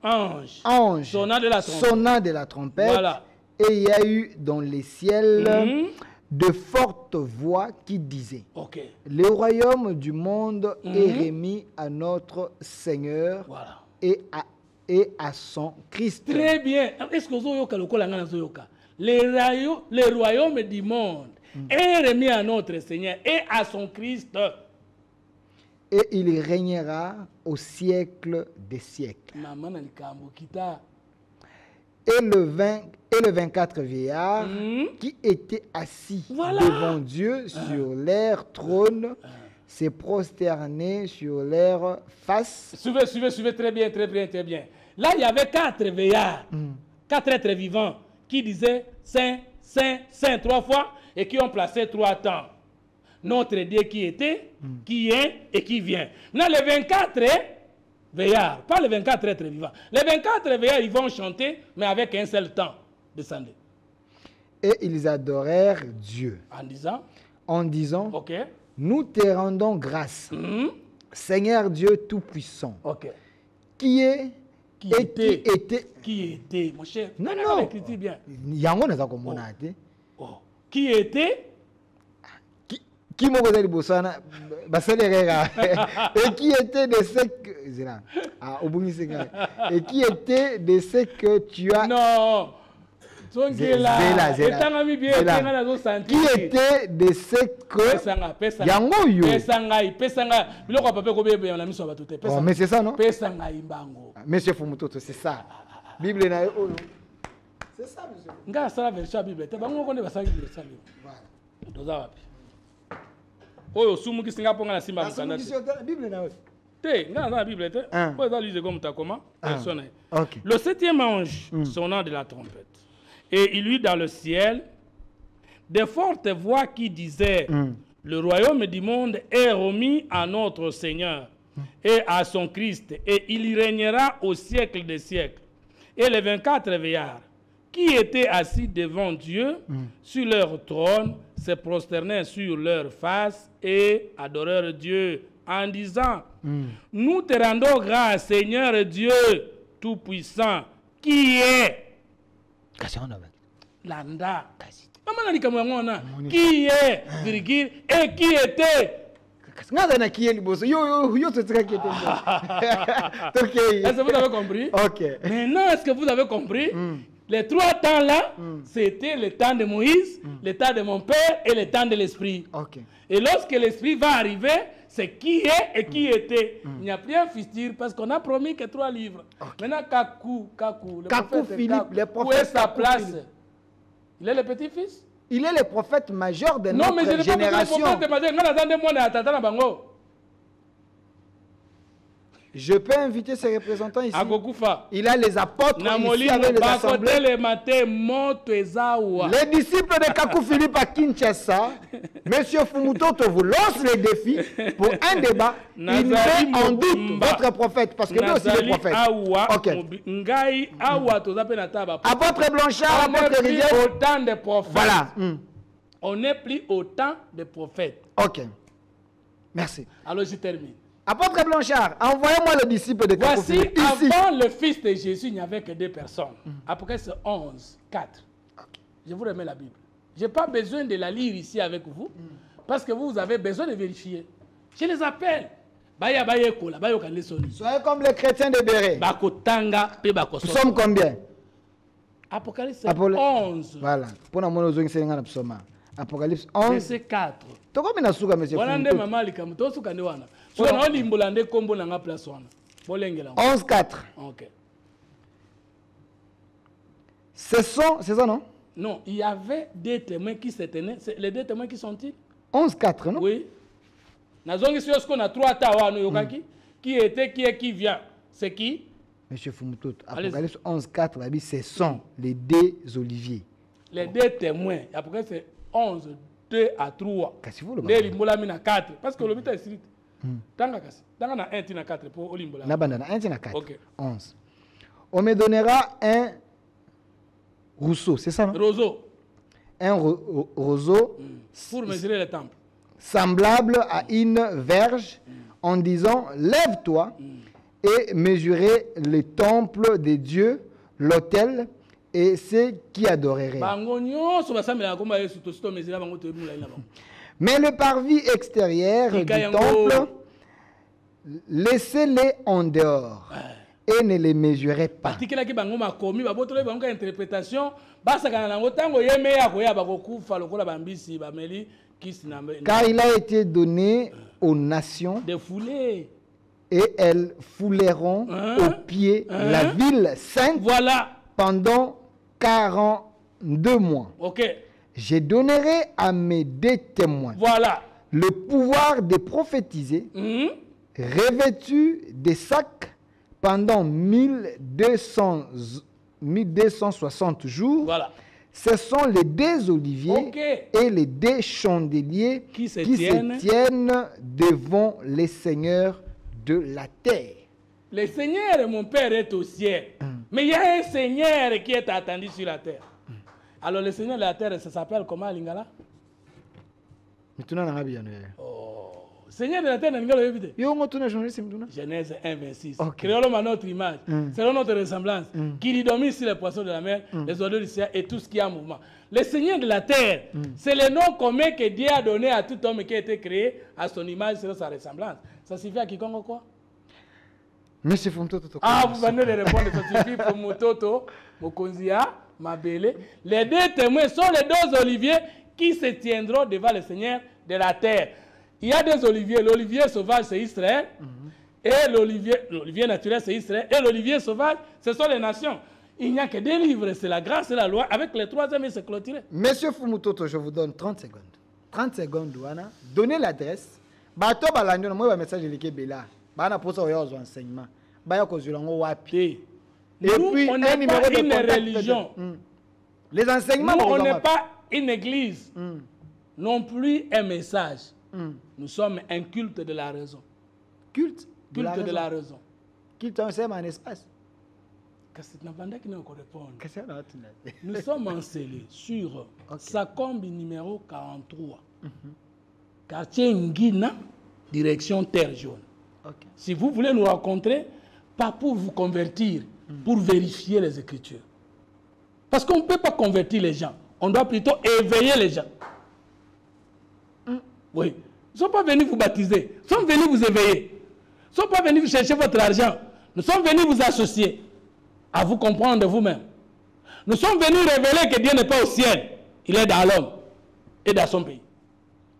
ange sonnant de la trompette. Voilà. Et il y a eu dans les ciels de fortes voix qui disaient le royaume du monde est remis à notre Seigneur et à son Christ. Très bien. Est-ce que vous le royaume du monde est remis à notre Seigneur et à son Christ. Et il régnera au siècle des siècles. Et le 24 vieillards qui étaient assis devant Dieu sur leur trône s'est prosterné sur leur face. Suivez, très bien, très bien, très bien. Là, il y avait 4 vieillards, 4 êtres vivants qui disaient Saint, Saint, Saint 3 fois et qui ont placé 3 temps. Notre Dieu qui était, qui est et qui vient. Maintenant, les 24 veillards, pas les 24 êtres vivants. Les 24 veillards, ils vont chanter, mais avec un seul temps. Descendez. Et ils adorèrent Dieu. En disant, nous te rendons grâce, Seigneur Dieu Tout-Puissant, qui est qui était, mon cher. Non. Bien. Qui était qui m'a dit Bossana, et qui était de ce que et qui était de ce que tu as. Non. Qui était de ce que mais c'est ça, non? Monsieur Fumutoto, c'est ça. Bible c'est ça, monsieur. Oyo sumu kisinga ponga na simba mukanda. Bible na na Bible te. Poza lise comme ta comment? Le 7e ange sonnant de la trompette. Et il eut dans le ciel de fortes voix qui disaient le royaume du monde est remis à notre Seigneur et à son Christ et il y régnera au siècle des siècles. Et les 24 veillards qui étaient assis devant Dieu sur leur trône se prosternaient sur leur face et adorèrent Dieu en disant nous te rendons grâce, Seigneur Dieu Tout-Puissant, qui est Landa. Qui est, virgule, et qui était. Est-ce que vous avez compris? Maintenant, est-ce que vous avez compris? Les 3 temps là, c'était le temps de Moïse, le temps de mon père et le temps de l'esprit. Et lorsque l'esprit va arriver, c'est qui est et qui était. Il n'y a plus un fistire parce qu'on a promis que 3 livres. Maintenant, Kakou, le prophète Philippe, où est sa place? Il est le petit-fils? Il est le prophète majeur de Non, mais je notre n'ai pas besoin de génération. prophète majeur. Non, attendez, moi, attends, na bango. Je peux inviter ses représentants ici. Agokufa. Il a les apôtres Na ici molimo avec les bakote assemblées. le matin moto ezawa. Les disciples de Kakou Philippe à Kinshasa, Monsieur Fumutoto vous lance les défis pour un débat. Il met en doute votre prophète, parce que lui aussi il est prophète. Awa. Ok. Ngai awa tozape na taba. Apôtre Blanchard, On n'est apôtre plus Rivière. autant de prophètes. Voilà. On n'est plus autant de prophètes. Ok. Merci. Alors je termine. Apôtre Blanchard, envoyez-moi le disciple de Kakou Voici, Philippe ici. avant le fils de Jésus, il n'y avait que 2 personnes. Apocalypse 11, 4. Je vous remets la Bible. Je n'ai pas besoin de la lire ici avec vous, parce que vous avez besoin de vérifier. Je les appelle. Baya baya kola, baya okande soni. Soyez comme les chrétiens de Béret. Bakotanga pe bakoso. Nous sommes combien? Apocalypse Apôtre- 11, Voilà. Pour nous montrer Apocalypse 11. verset 4. Tu combien de souka, monsieur Wana nde Fumutoto? mama likamu to suka nde wana. Suka na olimbola nde kombo na nga place wana. Bolengela. 11, 4. OK. C'est ça, non? Non, il y avait des témoins qui se tenaient. Les 2 témoins qui sont-ils? 11, 4, non? Oui. Nazongi si on a 3 tawa no yokaki. Qui était, qui est, qui vient. C'est qui? Monsieur Fumutoto, Allez-y. Apocalypse 11, 4, la Bible, ce sont les 2 oliviers. Les 2 témoins. Après c'est 11, 2 à 3. Kasi vous le Nde limbola mina 4. Parce que le mita est strict. Tanga kasi. Tanga na 1 tina 4 pour olimbola. Nabandana, 1 tina 4. Ok. 11. On me donnera un rousseau, c'est ça, non? Roseau. Un roseau Pour mesurer le temple. semblable à une verge en disant, lève-toi et mesurez le temple de Dieu, l'autel et ceux qui adoreraient. Bango nyonso basambela komba Yesu to sito mesurer bango to ebula ina bango. Mais le parvis extérieur du Ikayango. temple, laissez-les en dehors et ne les mesurez pas. Batikelaki bango makomi babotole bango ka interprétation basakana nango tango yeme ya koya bakokufa lokola bambisi bameli kisi na Car il a été donné aux nations de fouler. et elles fouleront aux pieds la ville sainte Voilà. pendant 42 mois. OK. Je donnerai à mes 2 témoins Voilà. le pouvoir de prophétiser, revêtus de sacs pendant 1260 jours. Voilà. Ce sont les 2 oliviers OK. et les 2 chandeliers Qui se qui tiennent. se tiennent devant les seigneurs de la terre. Le Seigneur, mon Père, est au ciel. Mais il y a un Seigneur qui est attendu sur la terre. Alors le Seigneur de la terre, ça s'appelle comment, Lingala? Seigneur de la terre, Lingala, évitez. Genèse 1, 26. Ok. Créons-le à notre image, selon notre ressemblance, qui lui domine sur les poissons de la mer, les oiseaux du ciel et tout ce qui est en mouvement. Le Seigneur de la terre, c'est le nom commun que Dieu a donné à tout homme qui a été créé à son image, selon sa ressemblance. Ça suffit à quiconque quoi? Monsieur Fumutoto. Ah, vous venez de répondre, ça suffit pour Mutoto, Mokonzia, Mabele. Les 2 témoins sont les 2 oliviers qui se tiendront devant le Seigneur de la terre. Il y a 2 oliviers. L'olivier sauvage, c'est Israël. Et l'olivier naturel, c'est Israël. Et l'olivier sauvage, ce sont les nations. Il n'y a que 2 livres, c'est la grâce et la loi. Avec le 3e, il se clôturé. Monsieur Fumutoto, je vous donne 30 secondes. 30 secondes, Douana. Donnez l'adresse. Bato balandi, moi, un message de Bela. Bana pour ça, il y a un enseignement. Baya kozulango wapi. Et Et puis, on un n'est numéro pas de une contact. religion. Les enseignements, Nous, on vous n'est en- pas une église. Non plus un message. Nous sommes un culte de la raison. Culte Culte de la raison. Culte, c'est un espace. Qu'est-ce que tu n'as qui nous répondre? Qu'est-ce que c'est? Nous sommes encelés sur Sacombe numéro 43. Quartier Nguina, direction Terre Jaune. Ok. Si vous voulez nous rencontrer, pas pour vous convertir, pour vérifier les Écritures. Parce qu'on ne peut pas convertir les gens. On doit plutôt éveiller les gens. Oui. Nous ne sommes pas venus vous baptiser. Nous sommes venus vous éveiller. Nous ne sommes pas venus vous chercher votre argent. Nous sommes venus vous associer. À vous comprendre vous-même. Nous sommes venus révéler que Dieu n'est pas au ciel. Il est dans l'homme et dans son pays.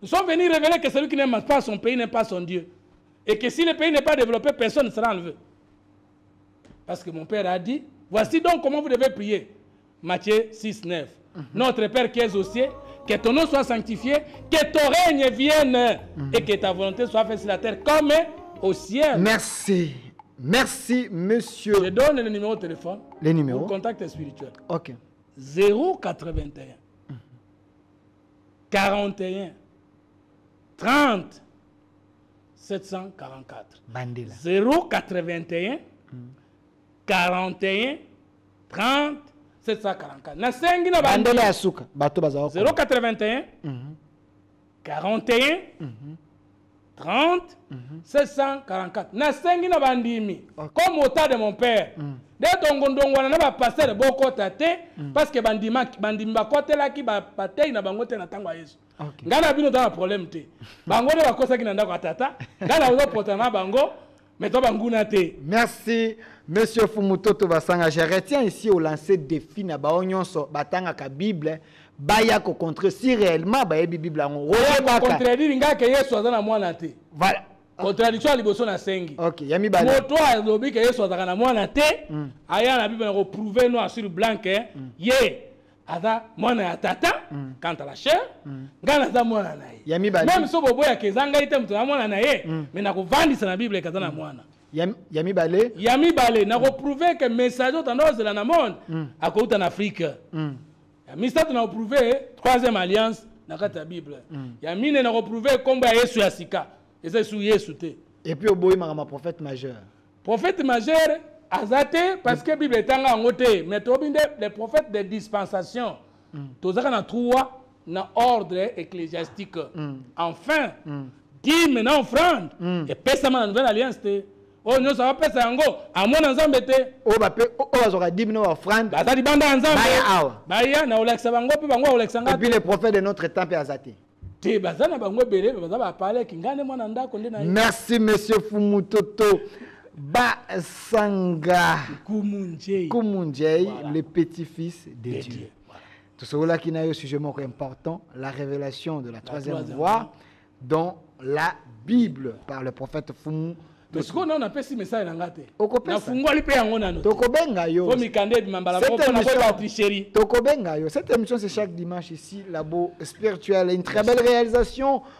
Nous sommes venus révéler que celui qui n'aime pas son pays n'aime pas son Dieu. Et que si le pays n'est pas développé, personne ne sera enlevé. Parce que mon Père a dit, voici donc comment vous devez prier. Matthieu 6, 9. Notre Père qui es aux cieux, Que ton nom soit sanctifié, que ton règne vienne et que ta volonté soit faite sur la terre comme au ciel. Merci. Merci, monsieur. Je donne le numéro de téléphone. Les numéros. Pour contact spirituel. Ok. 081 41 30 744. Bandela. 081 41 30 744. Nasengi na Bandela ya suka. Bato bazawa. 081 41 30 744. Nasengi na bandimi. Comme au temps de mon père. Dès ton gondongwana na ba pasteur boko tate parce que bandima bandimi bakotela ki ba patei na bangote na tangwa Yesu. Ngana bino dans problème te. Bango de bakosa ki na ndako atata. Ngana uzo potana bango mais to banguna te. Merci monsieur Fumutoto Basanga. Je retiens ici au lancer défi na ba onyonso batanga ka Bible baya ko contre si réellement ba yebi Bible ngo. Roya contredire ngaka Yesu azana mwana te. Voilà. Contradiction liboso na sengi. OK, yami bale. Moto alobi ke Yesu azaka na mwana te. Aya na Bible ko prouver noir sur blanc ye aza mwana ya tata quant à la chair ngana za mwana na ye. Yami bale. Même so bobo ya kezanga ite mtu na mwana na ye mais na kovandisa na Bible kaza na mwana. Yami bale. Yami bale na ko prouver que message otando la na monde akouta na Afrique. Yami ça na prouver troisième alliance na kata Bible. Yami na ko prouver komba ya Yesu ya sika. Et c'est sous Yesu te. Et puis au boy ma prophète majeur. Prophète majeur azate parce que Bible tanga ngote mais tobinde les prophètes de dispensation. Tozaka na trois na ordre ecclésiastique. Enfin, dis maintenant offrande et pesa ma nouvelle alliance te. Oh nous ça va pesa yango amona nzambe te. O ba pe o azoka di bino offrande. Bazali banda nzambe. Baya awa. Baya na olakisa bango pe bango olakisa ngata. Et puis les prophètes de notre temps pe azate. Merci, monsieur Fumutoto Basanga Kumunjei, voilà. Le petit-fils de Dieu. Voilà. Tout cela qui n'a eu un sujet important, la révélation de la troisième voie dans la Bible par le prophète Fumu. Parce qu'on a fait ce message dans la tête. Cette émission, c'est chaque dimanche ici, Labo Spirituel. Une très belle réalisation